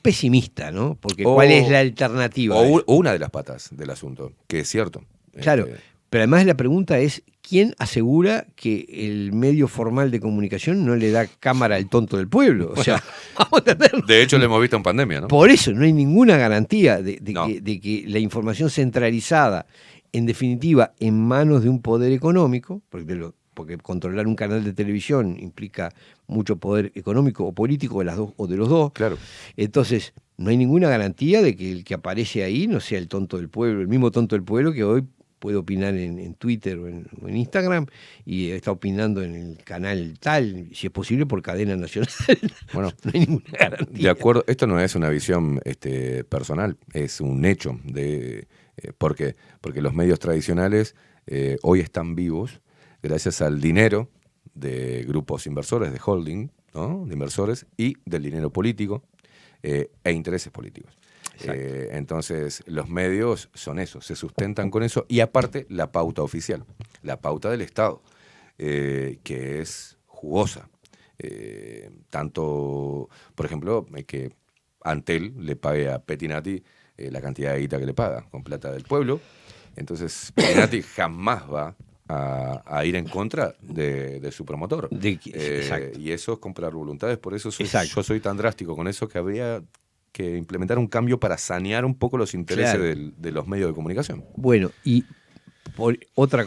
pesimista, ¿no? Porque ¿cuál es la alternativa? O una de las patas del asunto, que es cierto. Claro, pero además la pregunta es, ¿quién asegura que el medio formal de comunicación no le da cámara al tonto del pueblo? O sea, vamos a entenderlo. De hecho, lo hemos visto en pandemia, ¿no? Por eso, no hay ninguna garantía de que la información centralizada, en definitiva, en manos de un poder económico, porque controlar un canal de televisión implica mucho poder económico o político de las dos o de los dos. Claro. Entonces, no hay ninguna garantía de que el que aparece ahí no sea el tonto del pueblo, el mismo tonto del pueblo que hoy puede opinar en Twitter o en Instagram y está opinando en el canal tal, si es posible por cadena nacional. Bueno, no hay ninguna garantía. De acuerdo, esto no es una visión personal, es un hecho. Porque los medios tradicionales hoy están vivos gracias al dinero de grupos inversores, de holding, ¿no? De inversores y del dinero político e intereses políticos. Entonces, los medios son eso, se sustentan con eso y aparte la pauta oficial, la pauta del Estado, que es jugosa. Tanto, por ejemplo, que Antel le pague a Pettinati la cantidad de guita que le paga con plata del pueblo. Entonces, Pettinati jamás va a ir en contra de su promotor. Y eso es comprar voluntades. Por eso yo soy tan drástico con eso, que habría que implementar un cambio para sanear un poco los intereses de los medios de comunicación. Bueno, y Otra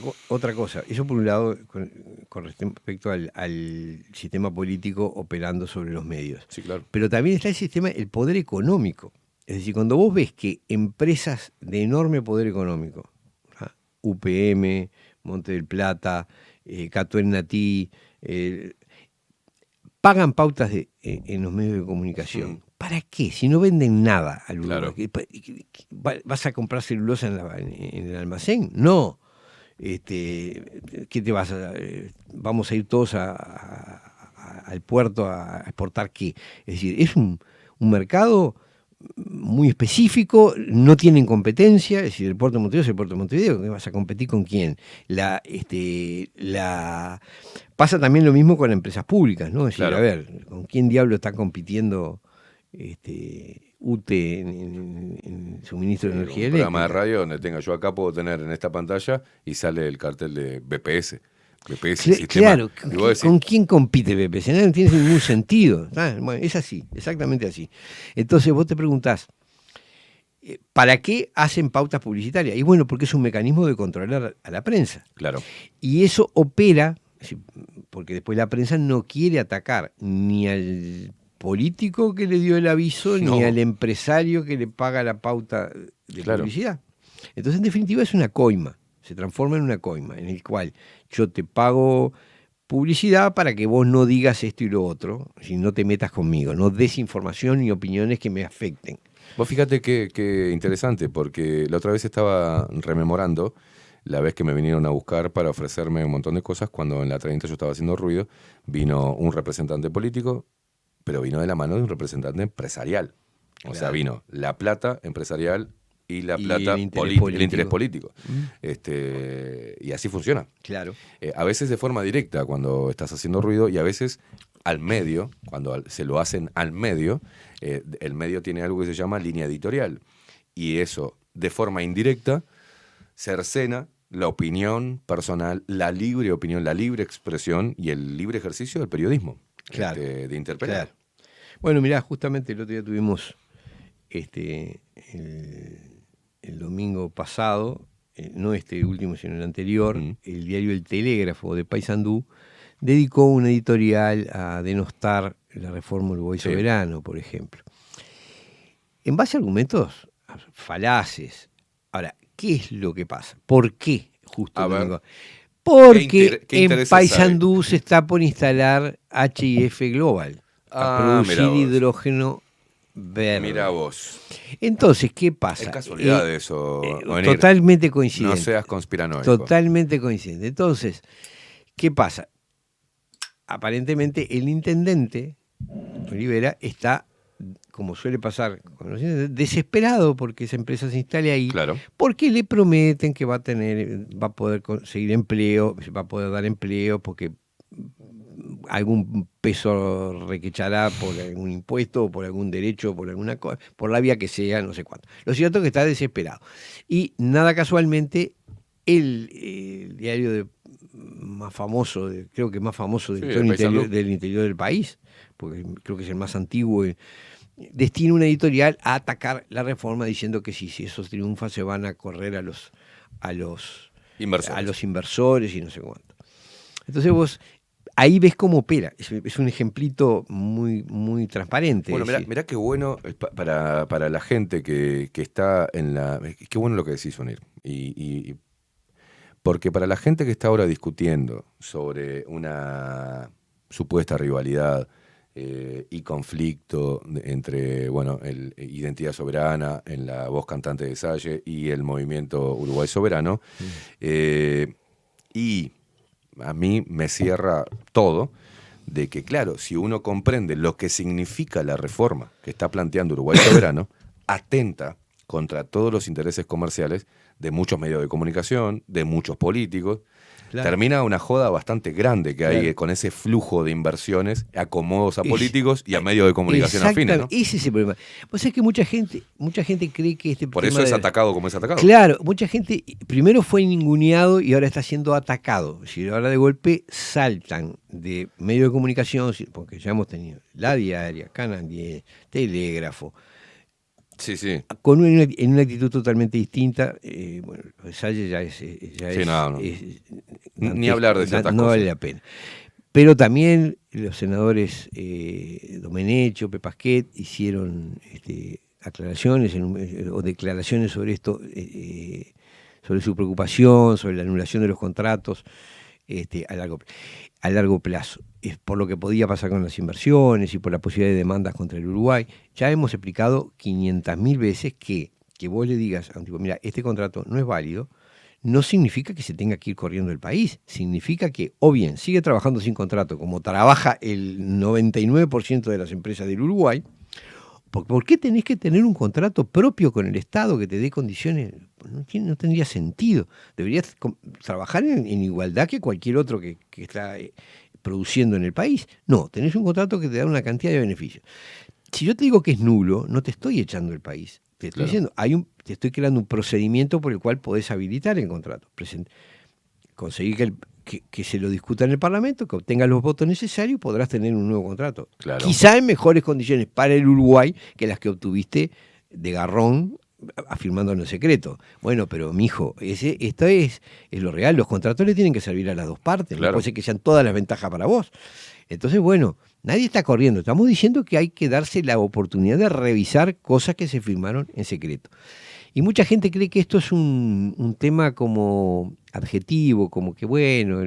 cosa, eso por un lado con respecto al sistema político operando sobre los medios. Sí, claro. Pero también está el poder económico. Es decir, cuando vos ves que empresas de enorme poder económico, ¿ah? UPM, Monte del Plata, Catuel Natí, pagan pautas en los medios de comunicación. ¿Para qué? Si no venden nada al Uruguay. Claro. ¿Vas a comprar celulosa en el almacén? No. ¿Qué te vas a...? Vamos a ir todos al puerto a exportar qué. Es decir, es un mercado muy específico, no tienen competencia, es decir, el puerto de Montevideo es el puerto de Montevideo, ¿qué vas a competir con quién? Pasa también lo mismo con empresas públicas, ¿no? Es decir, Claro. a ver, ¿con quién diablo está compitiendo UTE en suministro de energía Un eléctrica? programa de radio donde tenga yo acá, puedo tener en esta pantalla y sale el cartel de BPS. BPS, sistema. Claro, Y vos decís, ¿con quién compite BPS? No tiene ningún sentido. Bueno, es así, exactamente así. Entonces vos te preguntás, ¿para qué hacen pautas publicitarias? Y bueno, porque es un mecanismo de controlar a la prensa. claro, Y eso opera, porque después la prensa no quiere atacar ni al político que le dio el aviso, No. ni al empresario que le paga la pauta de Claro. publicidad. Entonces, en definitiva, es una coima. Se transforma en una coima, en el cual yo te pago publicidad para que vos no digas esto y lo otro, si no te metas conmigo, no des información ni opiniones que me afecten. Vos fíjate que interesante, porque la otra vez estaba rememorando la vez que me vinieron a buscar para ofrecerme un montón de cosas, cuando en la 30 yo estaba haciendo ruido, vino un representante político, pero vino de la mano de un representante empresarial. O sea, Claro. vino la plata empresarial y la Y plata el interés el interés político. Mm. Y así funciona. Claro. A veces de forma directa cuando estás haciendo ruido, y a veces al medio, cuando se lo hacen al medio, el medio tiene algo que se llama línea editorial. Y eso, de forma indirecta, cercena la opinión personal, la libre opinión, la libre expresión y el libre ejercicio del periodismo. Claro. De interpelar. Claro. Bueno, mirá, justamente el otro día tuvimos el domingo pasado, no este último, sino el anterior, el diario El Telégrafo de Paysandú dedicó una editorial a denostar la reforma Uruguay Sí. Soberano, por ejemplo. En base a argumentos falaces. Ahora, ¿qué es lo que pasa? ¿Por qué justo A el ver. domingo? Porque ¿Qué en intereses Paysandú se está por instalar HIF Global a mirá producir vos. hidrógeno verde. Mirá vos. Entonces, ¿qué pasa? Es casualidad de eso, Onir. Totalmente coincidente. No seas conspiranoico. Totalmente coincidente. Entonces, ¿qué pasa? Aparentemente el intendente Olivera está, como suele pasar con los intendentes, desesperado porque esa empresa se instale ahí, Claro. porque le prometen que va a poder conseguir empleo, va a poder dar empleo, porque algún peso requechará por algún impuesto, o por algún derecho, por alguna cosa, por la vía que sea, no sé cuánto. Lo cierto es que está desesperado. Y nada casualmente, el diario más famoso, creo que más famoso Sí, del, de Paysandú. del interior del país, porque creo que es el más antiguo, destina una editorial a atacar la reforma diciendo que si eso triunfa se van a correr a los inversores y no sé cuánto. Entonces vos ahí ves cómo opera. Es un ejemplito muy, muy transparente. Bueno, mirá qué bueno para la gente que está en la... Qué bueno lo que decís, Onir. Y porque para la gente que está ahora discutiendo sobre una supuesta rivalidad y conflicto entre, bueno, Identidad Soberana, en la voz cantante de Salle, y el movimiento Uruguay Soberano, y a mí me cierra todo de que, claro, si uno comprende lo que significa la reforma que está planteando Uruguay Soberano, atenta contra todos los intereses comerciales de muchos medios de comunicación, de muchos políticos. Claro. Termina una joda bastante grande que hay con ese flujo de inversiones, acomodos a políticos y a medios de comunicación afines, ¿no? Ese es el problema. Vos sabés que mucha gente cree que por eso es atacado como es atacado. Claro, mucha gente primero fue ninguneado y ahora está siendo atacado. Es decir, ahora de golpe saltan de medios de comunicación, porque ya hemos tenido La Diaria, Canal 10, Telégrafo, Sí, sí. En una actitud totalmente distinta. Bueno, Salle ya es... Sí, no. Ni hablar de ciertas no cosas. vale la pena. Pero también los senadores Domenech, Pepasquet hicieron aclaraciones o declaraciones sobre esto, sobre su preocupación, sobre la anulación de los contratos a largo plazo. Es por lo que podía pasar con las inversiones y por la posibilidad de demandas contra el Uruguay. Ya hemos explicado 500.000 veces que vos le digas a un tipo, mira, este contrato no es válido, no significa que se tenga que ir corriendo del país. Significa que, o bien, sigue trabajando sin contrato, como trabaja el 99% de las empresas del Uruguay. ¿Por qué tenés que tener un contrato propio con el Estado que te dé condiciones? No tendría sentido. Deberías trabajar en igualdad que cualquier otro que está produciendo en el país. No, tenés un contrato que te da una cantidad de beneficios. Si yo te digo que es nulo, no te estoy echando del país. Te estoy diciendo, te estoy creando un procedimiento por el cual podés habilitar el contrato. Conseguir que se lo discuta en el Parlamento, que obtengas los votos necesarios y podrás tener un nuevo contrato. Claro. Quizá en mejores condiciones para el Uruguay que las que obtuviste de garrón afirmándolo en secreto. Bueno, pero mijo, esto es lo real. Los contratos le tienen que servir a las dos partes. Claro. No puede ser que sean todas las ventajas para vos. Entonces, bueno, nadie está corriendo. Estamos diciendo que hay que darse la oportunidad de revisar cosas que se firmaron en secreto. Y mucha gente cree que esto es un tema como adjetivo, como que bueno.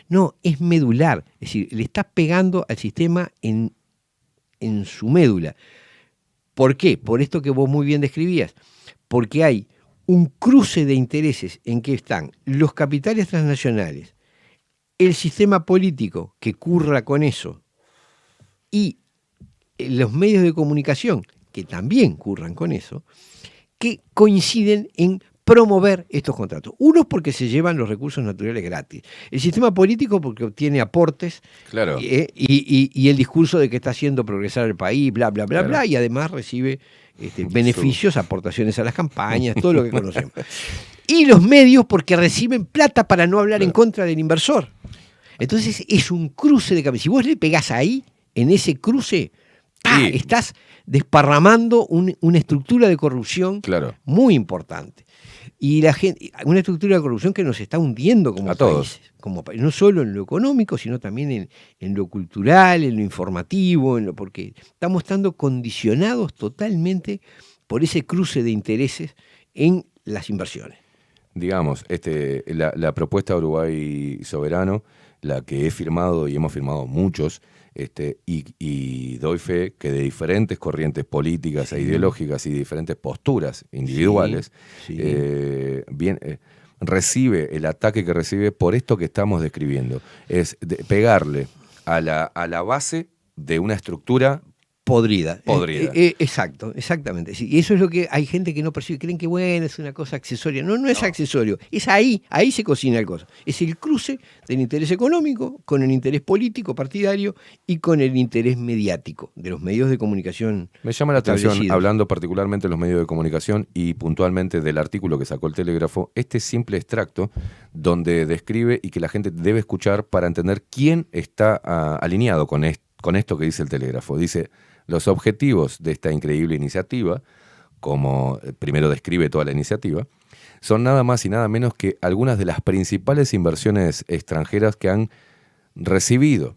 No, es medular. Es decir, le estás pegando al sistema en su médula. ¿Por qué? Por esto que vos muy bien describías. Porque hay un cruce de intereses en que están los capitales transnacionales, el sistema político que curra con eso y los medios de comunicación que también curran con eso, que coinciden en promover estos contratos. Unos porque se llevan los recursos naturales gratis. El sistema político porque obtiene aportes. Claro. Y el discurso de que está haciendo progresar el país, bla, bla, bla, bla, y además recibe beneficios, aportaciones a las campañas, todo lo que conocemos. Y los medios porque reciben plata para no hablar en contra del inversor. Entonces es un cruce de caminos. Si vos le pegás ahí, en ese cruce, estás desparramando una estructura de corrupción muy importante. Y una estructura de corrupción que nos está hundiendo como países, no solo en lo económico, sino también en lo cultural, en lo informativo, porque estamos estando condicionados totalmente por ese cruce de intereses en las inversiones. Digamos, la propuesta de Uruguay Soberano, la que he firmado y hemos firmado muchos, y doy fe que de diferentes corrientes políticas e ideológicas y de diferentes posturas individuales, recibe el ataque que recibe por esto que estamos describiendo. Es pegarle a la base de una estructura podrida. Exacto, exactamente. Sí, y eso es lo que hay gente que no percibe. Creen que, bueno, es una cosa accesoria. No es accesorio. Es ahí se cocina el cosa. Es el cruce del interés económico con el interés político partidario y con el interés mediático de los medios de comunicación. Me llama la atención, hablando particularmente de los medios de comunicación y puntualmente del artículo que sacó el Telégrafo, este simple extracto donde describe y que la gente debe escuchar para entender quién está alineado con esto que dice el Telégrafo. Dice: los objetivos de esta increíble iniciativa, como primero describe toda la iniciativa, son nada más y nada menos que algunas de las principales inversiones extranjeras que han recibido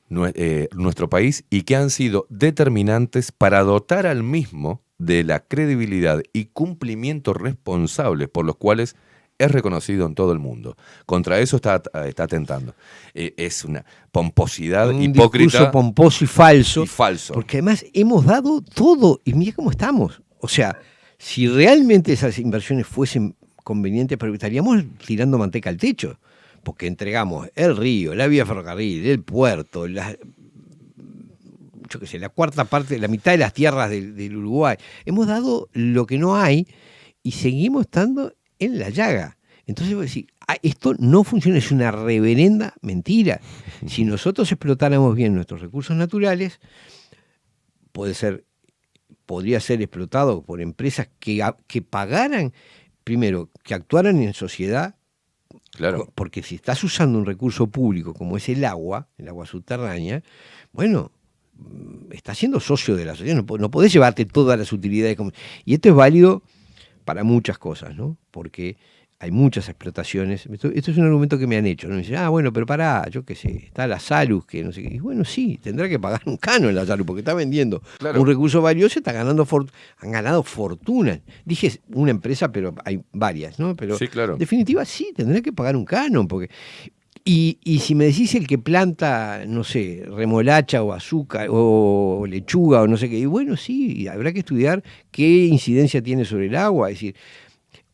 nuestro país y que han sido determinantes para dotar al mismo de la credibilidad y cumplimiento responsables por los cuales es reconocido en todo el mundo. Contra eso está atentando. Es una pomposidad hipócrita. Un discurso pomposo y falso. falso. Porque además hemos dado todo. Y mira cómo estamos. O sea, si realmente esas inversiones fuesen convenientes, pero estaríamos tirando manteca al techo. Porque entregamos el río, la vía ferrocarril, el puerto, la cuarta parte, la mitad de las tierras del Uruguay. Hemos dado lo que no hay y seguimos estando en la llaga. Entonces voy a decir, esto no funciona, es una reverenda mentira. Si nosotros explotáramos bien nuestros recursos naturales, podría ser explotado por empresas que pagaran, primero, que actuaran en sociedad. Claro. Porque si estás usando un recurso público como es el agua subterránea, bueno, estás siendo socio de la sociedad, no podés llevarte todas las utilidades. Y esto es válido para muchas cosas, ¿no? Porque hay muchas explotaciones. Esto es un argumento que me han hecho, ¿no? Me dicen, bueno, pero pará, yo qué sé, está la Salus, que no sé qué. Y bueno, sí, tendrá que pagar un canon la Salus, porque está vendiendo un recurso valioso, está ganando han ganado fortunas. Dije una empresa, pero hay varias, ¿no? Pero sí, claro. En definitiva, sí, tendrá que pagar un canon, porque... Y si me decís el que planta, no sé, remolacha o azúcar o lechuga o no sé qué, y bueno, sí, habrá que estudiar qué incidencia tiene sobre el agua. Es decir,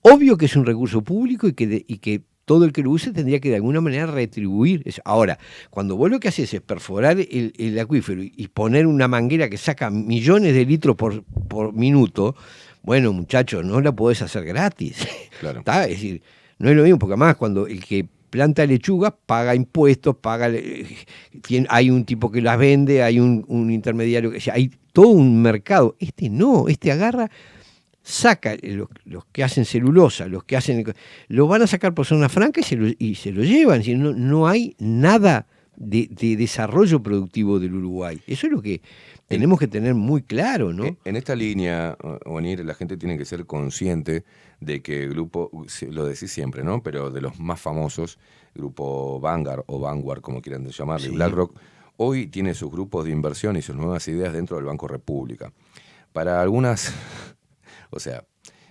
obvio que es un recurso público y que todo el que lo use tendría que de alguna manera retribuir eso. Ahora, cuando vos lo que haces es perforar el acuífero y poner una manguera que saca millones de litros por minuto, bueno, muchachos, no la podés hacer gratis. Claro. ¿Está? Es decir, no es lo mismo, porque además cuando el que planta lechuga paga impuestos, hay un tipo que las vende, hay un intermediario, hay todo un mercado. Este agarra, saca los que hacen celulosa, los que hacen, lo van a sacar por zona franca y se lo llevan. Es decir, no hay nada de desarrollo productivo del Uruguay. Eso es lo que tenemos que tener muy claro, ¿no? En esta línea, Onir, la gente tiene que ser consciente de que el grupo, lo decís siempre, ¿no? Pero de los más famosos, grupo Vanguard o Vanguard, como quieran llamarle, sí. BlackRock, hoy tiene sus grupos de inversión y sus nuevas ideas dentro del Banco República. Para algunas, o sea,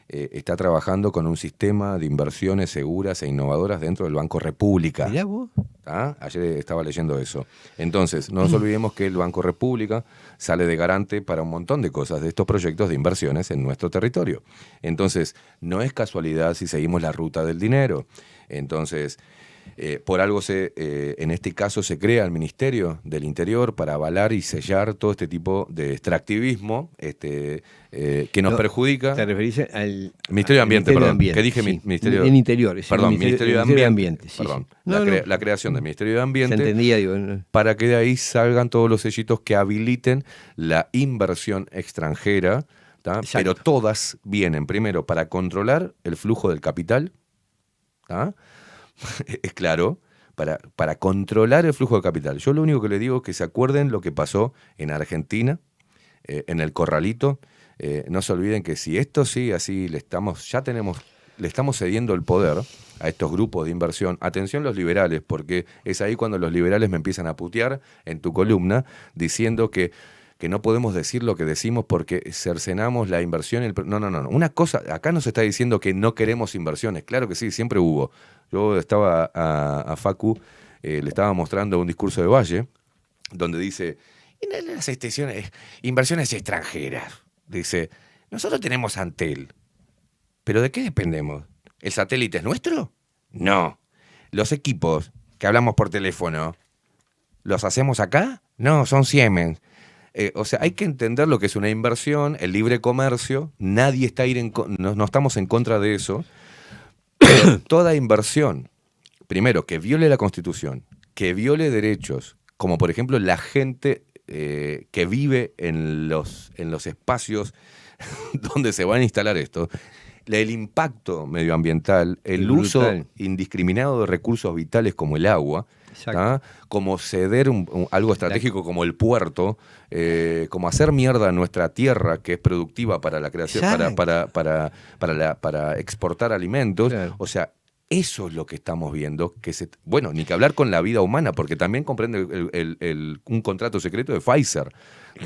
está trabajando con un sistema de inversiones seguras e innovadoras dentro del Banco República. Mirá vos. ¿Ah? Ayer estaba leyendo eso. Entonces, no nos olvidemos que el Banco República sale de garante para un montón de cosas de estos proyectos de inversiones en nuestro territorio. Entonces, no es casualidad si seguimos la ruta del dinero. Entonces, por algo en este caso se crea el Ministerio del Interior para avalar y sellar todo este tipo de extractivismo que nos perjudica. ¿Te referís al Ministerio de Ambiente, perdón? ¿Qué dije? Sí. Ministerio en Interior. Perdón, Ministerio de Ambiente. Sí, perdón. Sí. La creación del Ministerio de Ambiente. Se entendía, digo. No. Para que de ahí salgan todos los sellitos que habiliten la inversión extranjera, pero todas vienen primero para controlar el flujo del capital, ¿tá? Es claro, para controlar el flujo de capital. Yo lo único que le digo es que se acuerden lo que pasó en Argentina, en el Corralito. No se olviden que si esto sigue así, le estamos cediendo el poder a estos grupos de inversión. Atención los liberales, porque es ahí cuando los liberales me empiezan a putear en tu columna, diciendo que no podemos decir lo que decimos porque cercenamos la inversión. No. Una cosa, acá nos está diciendo que no queremos inversiones. Claro que sí, siempre hubo. Yo estaba a Facu, le estaba mostrando un discurso de Valle, donde dice, las inversiones extranjeras. Dice, nosotros tenemos Antel, ¿pero de qué dependemos? ¿El satélite es nuestro? No. ¿Los equipos que hablamos por teléfono, los hacemos acá? No, son Siemens. O sea, hay que entender lo que es una inversión, el libre comercio, nadie está no estamos en contra de eso, pero toda inversión, primero, que viole la Constitución, que viole derechos, como por ejemplo la gente que vive en los espacios donde se van a instalar esto, el impacto medioambiental, el uso indiscriminado de recursos vitales como el agua, como ceder algo estratégico como el puerto, como hacer mierda nuestra tierra que es productiva para la creación, para exportar alimentos. Claro. O sea, eso es lo que estamos viendo. Bueno, ni que hablar con la vida humana, porque también comprende un contrato secreto de Pfizer,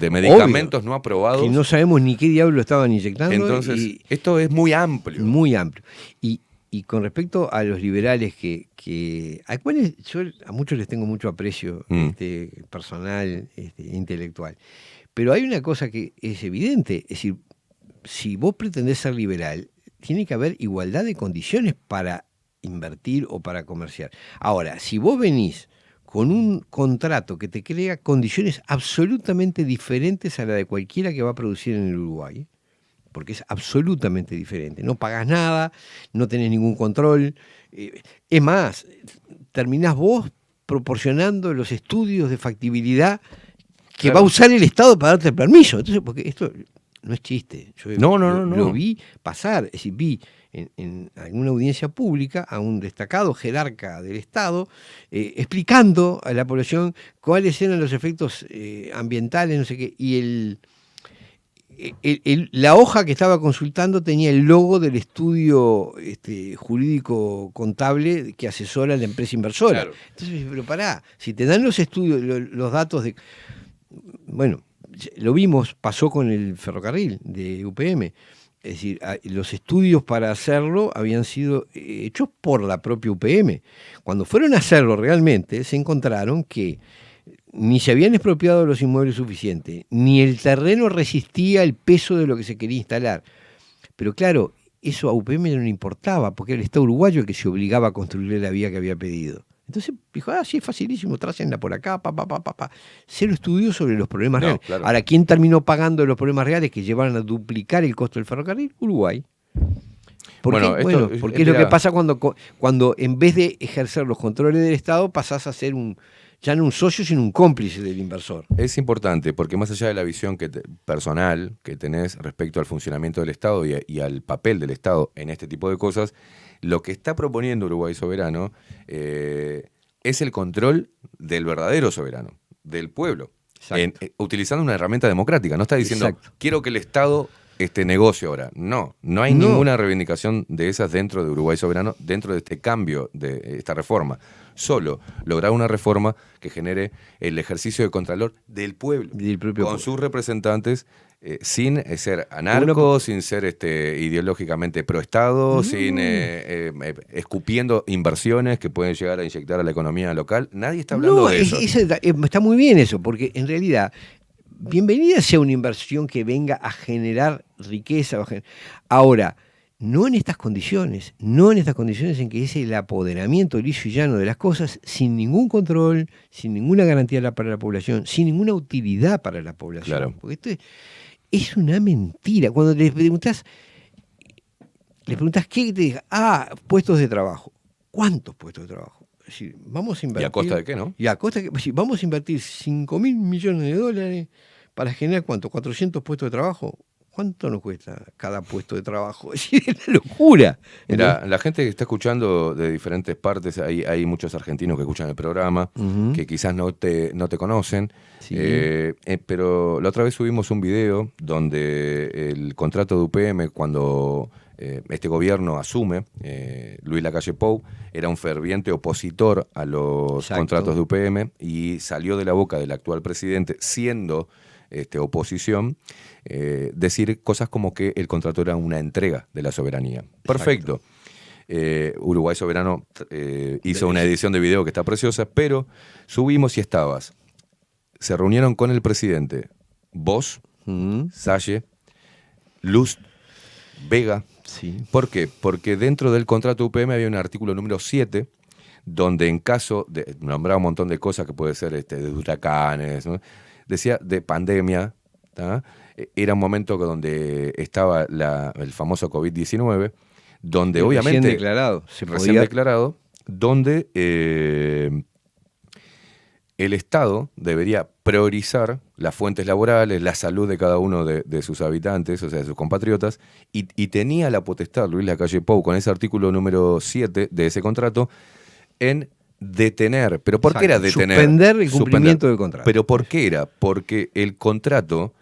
de medicamentos no aprobados. Que no sabemos ni qué diablo estaban inyectando. Entonces, esto es muy amplio. Muy amplio. Y con respecto a los liberales a cuales yo a muchos les tengo mucho aprecio personal, intelectual. Pero hay una cosa que es evidente, es decir, si vos pretendés ser liberal, tiene que haber igualdad de condiciones para invertir o para comerciar. Ahora, si vos venís con un contrato que te crea condiciones absolutamente diferentes a la de cualquiera que va a producir en el Uruguay, porque es absolutamente diferente. No pagás nada, no tenés ningún control. Es más, terminás vos proporcionando los estudios de factibilidad que va a usar el Estado para darte el permiso. Entonces, porque esto no es chiste. Yo No. lo vi pasar, es decir, vi en alguna audiencia pública a un destacado jerarca del Estado explicando a la población cuáles eran los efectos ambientales, no sé qué, y la hoja que estaba consultando tenía el logo del estudio jurídico contable que asesora a la empresa inversora. Claro. Entonces, pero pará, si te dan los estudios, los datos de... Bueno, lo vimos, pasó con el ferrocarril de UPM. Es decir, los estudios para hacerlo habían sido hechos por la propia UPM. Cuando fueron a hacerlo realmente, se encontraron que ni se habían expropiado los inmuebles suficientes, ni el terreno resistía el peso de lo que se quería instalar. Pero claro, eso a UPM no le importaba, porque era el Estado uruguayo el que se obligaba a construirle la vía que había pedido. Entonces dijo, sí, es facilísimo, trácenla por acá, Cero estudios sobre los problemas reales. Claro. Ahora, ¿quién terminó pagando los problemas reales que llevaron a duplicar el costo del ferrocarril? Uruguay. ¿Por qué? Bueno, porque es lo que pasa cuando en vez de ejercer los controles del Estado pasás a ser ya no un socio, sino un cómplice del inversor. Es importante, porque más allá de la visión personal que tenés respecto al funcionamiento del Estado y al papel del Estado en este tipo de cosas, lo que está proponiendo Uruguay Soberano es el control del verdadero soberano, del pueblo, utilizando una herramienta democrática. No está diciendo, quiero que el Estado negocie ahora. No hay ninguna reivindicación de esas dentro de Uruguay Soberano, dentro de este cambio, de esta reforma. Solo lograr una reforma que genere el ejercicio de contralor del pueblo, con sus representantes, sin ser anarcos, sin ser ideológicamente pro-Estado, sin escupiendo inversiones que pueden llegar a inyectar a la economía local. Nadie está hablando de eso. Está muy bien eso, porque en realidad, bienvenida sea una inversión que venga a generar riqueza. Ahora, no en estas condiciones en que es el apoderamiento liso y llano de las cosas, sin ningún control, sin ninguna garantía para la población, sin ninguna utilidad para la población. Claro. Porque esto es una mentira. Cuando les preguntás qué, te diga, puestos de trabajo. ¿Cuántos puestos de trabajo? Es decir, vamos a invertir. ¿Y a costa de qué, no? Y a costa de qué, vamos a invertir 5.000 millones de dólares para generar ¿cuánto? 400 puestos de trabajo. ¿Cuánto nos cuesta cada puesto de trabajo? Es una locura. Mira, la gente que está escuchando de diferentes partes, hay muchos argentinos que escuchan el programa, que quizás no te conocen, sí. Pero la otra vez subimos un video donde el contrato de UPM, cuando este gobierno asume, Luis Lacalle Pou era un ferviente opositor a los contratos de UPM y salió de la boca del actual presidente, siendo oposición, decir cosas como que el contrato era una entrega de la soberanía. Perfecto. Uruguay Soberano hizo una edición de video que está preciosa, pero subimos y estabas. Se reunieron con el presidente vos, Salle, Luz, Vega. Sí. ¿Por qué? Porque dentro del contrato UPM había un artículo número 7 donde en caso de... nombraba un montón de cosas que puede ser de huracanes, ¿no? Decía de pandemia, ¿tá? Era un momento donde estaba el famoso COVID-19, donde obviamente... Recién declarado, donde el Estado debería priorizar las fuentes laborales, la salud de cada uno de sus habitantes, o sea, de sus compatriotas, y tenía la potestad, Luis Lacalle Pou, con ese artículo número 7 de ese contrato, en detener. ¿Pero por qué era detener? Suspender el cumplimiento del contrato. ¿Pero por qué era? Porque el contrato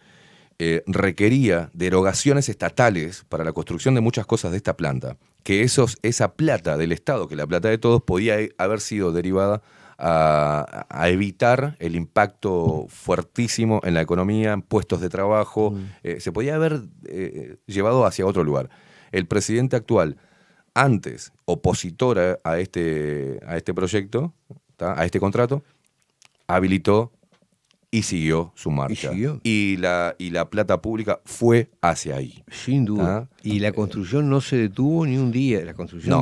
requería derogaciones estatales para la construcción de muchas cosas de esta planta, que esa plata del Estado, que la plata de todos, podía haber sido derivada a evitar el impacto fuertísimo en la economía, en puestos de trabajo, se podía haber llevado hacia otro lugar. El presidente actual, antes opositor a este proyecto, ¿tá? A este contrato, habilitó y siguió su marcha. Y la plata pública fue hacia ahí. Sin duda. ¿Ah? Y la construcción no se detuvo ni un día. La construcción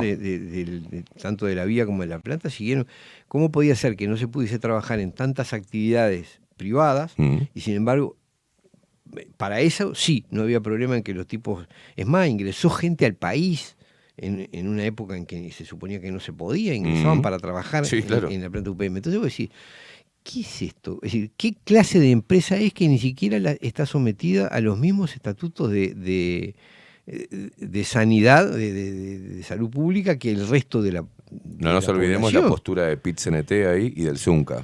tanto de la vía como de la planta siguieron. ¿Cómo podía ser que no se pudiese trabajar en tantas actividades privadas y sin embargo, para eso sí, no había problema en que los tipos... Es más, ingresó gente al país en una época en que se suponía que no se podía, ingresaban para trabajar en la planta UPM. Entonces vos decís, ¿qué es esto? Es decir, ¿qué clase de empresa es que ni siquiera está sometida a los mismos estatutos de sanidad, de salud pública que el resto de la No nos olvidemos población? la postura de PIT-CNT ahí y del Zunca.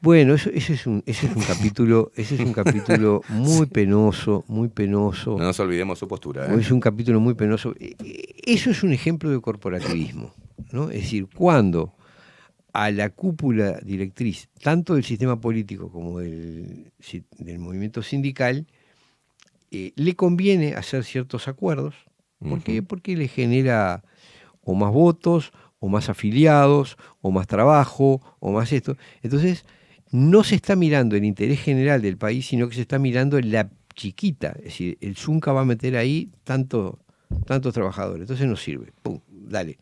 Bueno, ese es un capítulo muy penoso, muy penoso. No nos olvidemos su postura. Es un capítulo muy penoso. Eso es un ejemplo de corporativismo, ¿no? Es decir, cuando a la cúpula directriz, tanto del sistema político como del movimiento sindical, le conviene hacer ciertos acuerdos. ¿Por qué? Porque le genera o más votos, o más afiliados, o más trabajo, o más esto. Entonces, no se está mirando el interés general del país, sino que se está mirando la chiquita. Es decir, el Zunca va a meter ahí tantos trabajadores. Entonces no sirve. Pum, dale.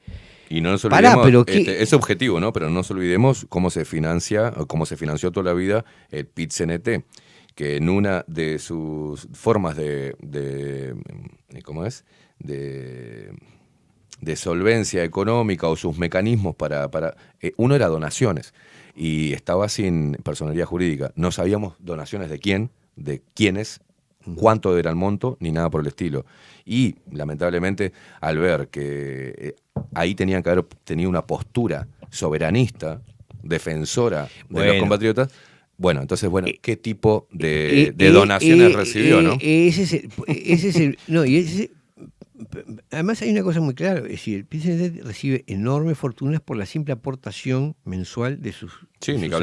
Y no nos olvidemos, pero es objetivo, ¿no? Pero no nos olvidemos cómo se financia, o cómo se financió toda la vida el PIT-CNT, que en una de sus formas ¿cómo es? De solvencia económica o sus mecanismos uno era donaciones y estaba sin personalidad jurídica. No sabíamos donaciones de quién, de quiénes, cuánto era el monto, ni nada por el estilo. Y, lamentablemente, al ver que ahí tenían que haber tenido una postura soberanista, defensora de los compatriotas, entonces, ¿qué tipo de donaciones recibió, no? Además hay una cosa muy clara, es decir, el PIT-CNT recibe enormes fortunas por la simple aportación mensual de sus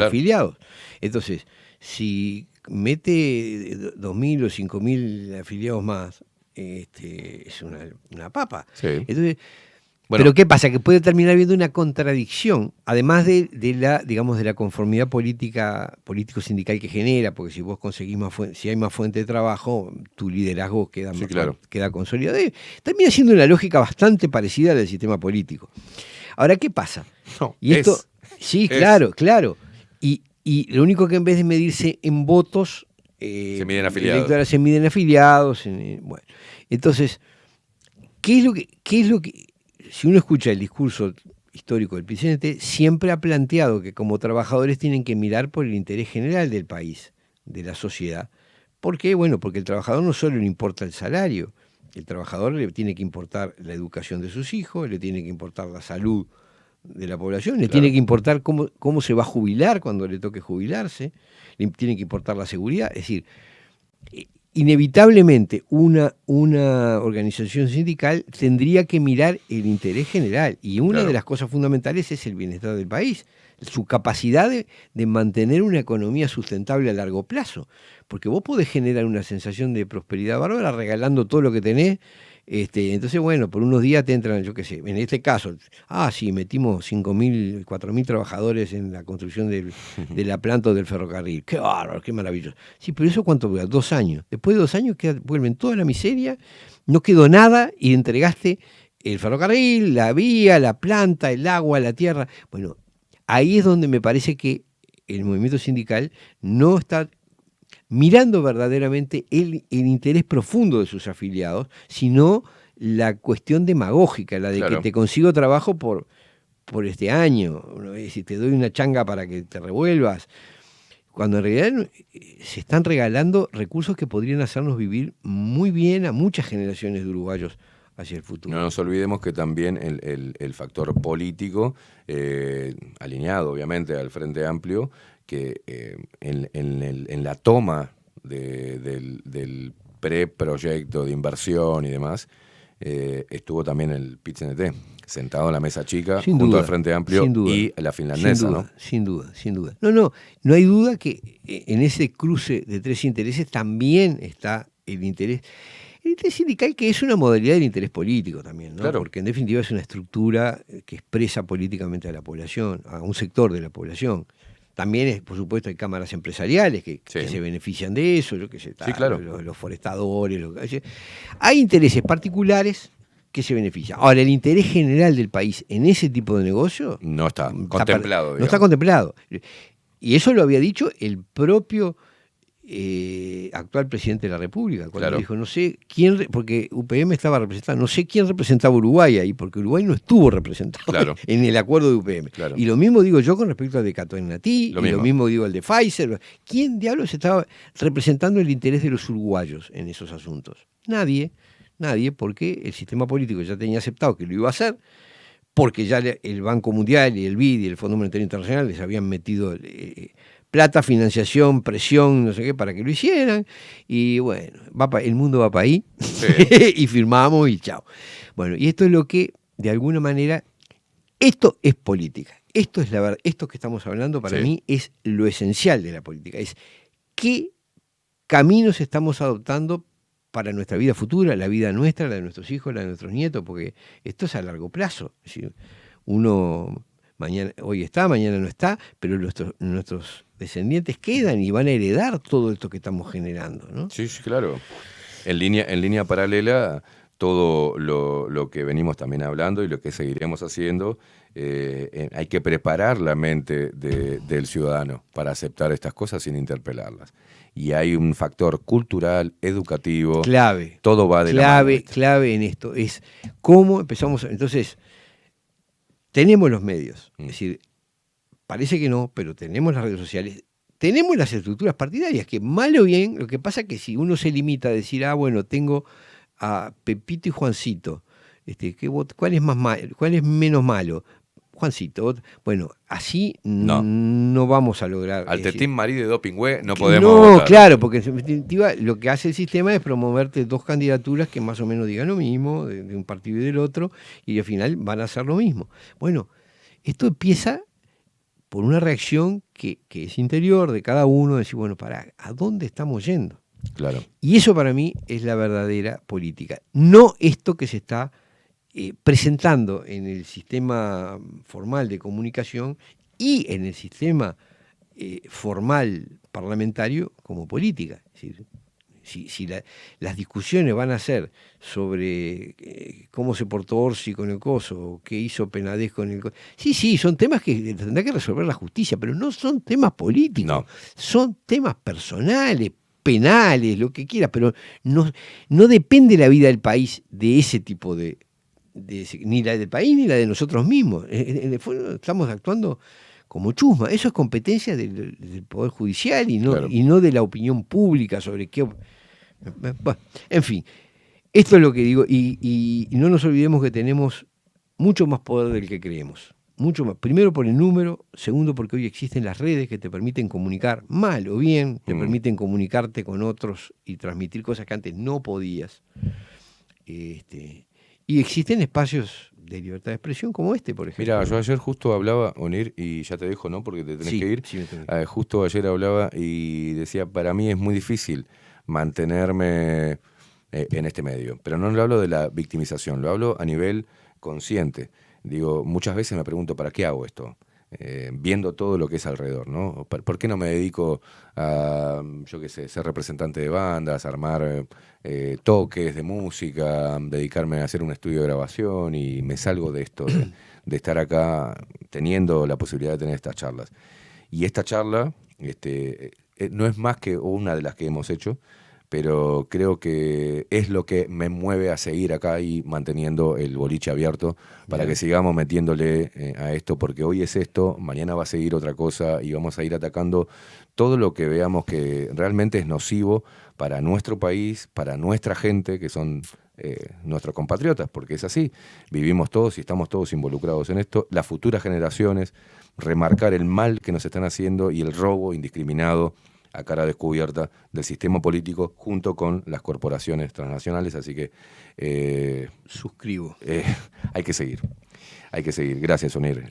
afiliados. Entonces, si mete 2.000 o 5.000 afiliados más, es una papa. Sí. Entonces, pero ¿qué pasa? Que puede terminar habiendo una contradicción, además de la conformidad político-sindical que genera, porque si vos conseguís si hay más fuente de trabajo, tu liderazgo queda consolidado. Termina siendo una lógica bastante parecida a la del sistema político. Ahora, ¿qué pasa? Claro. Y lo único que en vez de medirse en votos, se miden afiliados. Se miden afiliados. Entonces, ¿qué es lo que si uno escucha el discurso histórico del PIT-CNT, siempre ha planteado que como trabajadores tienen que mirar por el interés general del país, de la sociedad? ¿Por qué? Bueno, porque el trabajador no solo le importa el salario, el trabajador le tiene que importar la educación de sus hijos, le tiene que importar la salud de la población, le tiene que importar cómo se va a jubilar cuando le toque jubilarse, le tiene que importar la seguridad. Es decir, inevitablemente una organización sindical tendría que mirar el interés general, y una de las cosas fundamentales es el bienestar del país, su capacidad de mantener una economía sustentable a largo plazo, porque vos podés generar una sensación de prosperidad bárbara regalando todo lo que tenés. Entonces, por unos días te entran, yo qué sé, en este caso, metimos 5.000, 4.000 trabajadores en la construcción de la planta del ferrocarril. ¡Qué bárbaro, qué maravilloso! Sí, pero ¿eso cuánto dura? 2 años. Después de 2 años vuelven toda la miseria, no quedó nada y entregaste el ferrocarril, la vía, la planta, el agua, la tierra. Bueno, ahí es donde me parece que el movimiento sindical no está mirando verdaderamente el interés profundo de sus afiliados, sino la cuestión demagógica, la de que te consigo trabajo por este año, si te doy una changa para que te revuelvas, cuando en realidad se están regalando recursos que podrían hacernos vivir muy bien a muchas generaciones de uruguayos hacia el futuro. No nos olvidemos que también el factor político, alineado obviamente al Frente Amplio, que en la toma del preproyecto de inversión y demás, estuvo también el PIT-CNT, sentado en la mesa chica, junto al Frente Amplio y la finlandesa, ¿no? Sin duda. No hay duda que en ese cruce de 3 intereses también está el interés sindical, que es una modalidad del interés político también, ¿no? Porque en definitiva es una estructura que expresa políticamente a la población, a un sector de la población. También, por supuesto, hay cámaras empresariales que se benefician de eso, los forestadores. Hay intereses particulares que se benefician. Ahora, el interés general del país en ese tipo de negocio no está contemplado. No está contemplado. Y eso lo había dicho el propio actual presidente de la República, cuando Claro. dijo, no sé quién, porque UPM estaba representando, no sé quién representaba a Uruguay ahí, porque Uruguay no estuvo representado Claro. en el acuerdo de UPM. Claro. Y lo mismo digo yo con respecto al de Catonatí, Lo y lo mismo. mismo digo al de Pfizer. ¿Quién diablos estaba representando el interés de los uruguayos en esos asuntos? Nadie, porque el sistema político ya tenía aceptado que lo iba a hacer, porque ya el Banco Mundial y el BID y el Fondo Monetario Internacional les habían metido plata, financiación, presión, no sé qué, para que lo hicieran. Y bueno, el mundo va para ahí, Sí. y firmamos y chao. Bueno, y esto es lo que, de alguna manera, esto es política. Esto es la verdad. Esto que estamos hablando para Sí. mí es lo esencial de la política. Es qué caminos estamos adoptando para nuestra vida futura, la vida nuestra, la de nuestros hijos, la de nuestros nietos, porque esto es a largo plazo. Es decir, uno hoy está, mañana no está, pero nuestros descendientes quedan y van a heredar todo esto que estamos generando, ¿no? Sí, sí, claro. En línea paralela, todo lo que venimos también hablando y lo que seguiremos haciendo, hay que preparar la mente del ciudadano para aceptar estas cosas sin interpelarlas. Y hay un factor cultural, educativo, Clave. todo va de la mano. Clave en esto. Es cómo empezamos. Entonces, tenemos los medios. Es decir, parece que no, pero tenemos las redes sociales. Tenemos las estructuras partidarias, que mal o bien, lo que pasa es que si uno se limita a decir, bueno, tengo a Pepito y Juancito, ¿cuál es más malo? ¿Cuál es menos malo? Juancito. Bueno, así no vamos a lograr. Al decir, Team Marí de Dopingüe no podemos No, votar. claro, porque en definitiva lo que hace el sistema es promoverte dos candidaturas que más o menos digan lo mismo, de un partido y del otro, y al final van a hacer lo mismo. Bueno, esto empieza por una reacción que es interior de cada uno, decir, bueno, ¿a dónde estamos yendo? Claro. Y eso para mí es la verdadera política. No esto que se está presentando en el sistema formal de comunicación y en el sistema formal parlamentario como política. Es decir, si las discusiones van a ser sobre cómo se portó Orsi con el coso, qué hizo Penades con el coso. Sí, son temas que tendrá que resolver la justicia, pero no son temas políticos, No. son temas personales, penales, lo que quiera, pero no depende la vida del país de ese tipo ni la del país ni la de nosotros mismos. En el fondo estamos actuando como chusma. Eso es competencia del Poder Judicial y no de la opinión pública sobre qué. Bueno, en fin, esto es lo que digo. Y no nos olvidemos que tenemos mucho más poder del que creemos. Mucho más. Primero por el número, segundo porque hoy existen las redes que te permiten comunicar mal o bien, te permiten comunicarte con otros y transmitir cosas que antes no podías. Y existen espacios de libertad de expresión como este, por ejemplo. Mira, yo ayer justo hablaba, Onir, y ya te dejo, ¿no? Porque te tenés que ir. Sí, me tengo que ir. Justo ayer hablaba y decía, para mí es muy difícil mantenerme en este medio. Pero no lo hablo de la victimización, lo hablo a nivel consciente. Digo, muchas veces me pregunto, ¿para qué hago esto? Viendo todo lo que es alrededor, ¿no? ¿Por qué no me dedico a, yo qué sé, ser representante de bandas, armar toques de música, dedicarme a hacer un estudio de grabación y me salgo de esto, de estar acá teniendo la posibilidad de tener estas charlas? Y esta charla no es más que una de las que hemos hecho, pero creo que es lo que me mueve a seguir acá y manteniendo el boliche abierto para que sigamos metiéndole a esto, porque hoy es esto, mañana va a seguir otra cosa y vamos a ir atacando todo lo que veamos que realmente es nocivo para nuestro país, para nuestra gente, que son nuestros compatriotas, porque es así, vivimos todos y estamos todos involucrados en esto, las futuras generaciones, remarcar el mal que nos están haciendo y el robo indiscriminado a cara descubierta del sistema político junto con las corporaciones transnacionales, así que suscribo. hay que seguir. Gracias, Onir.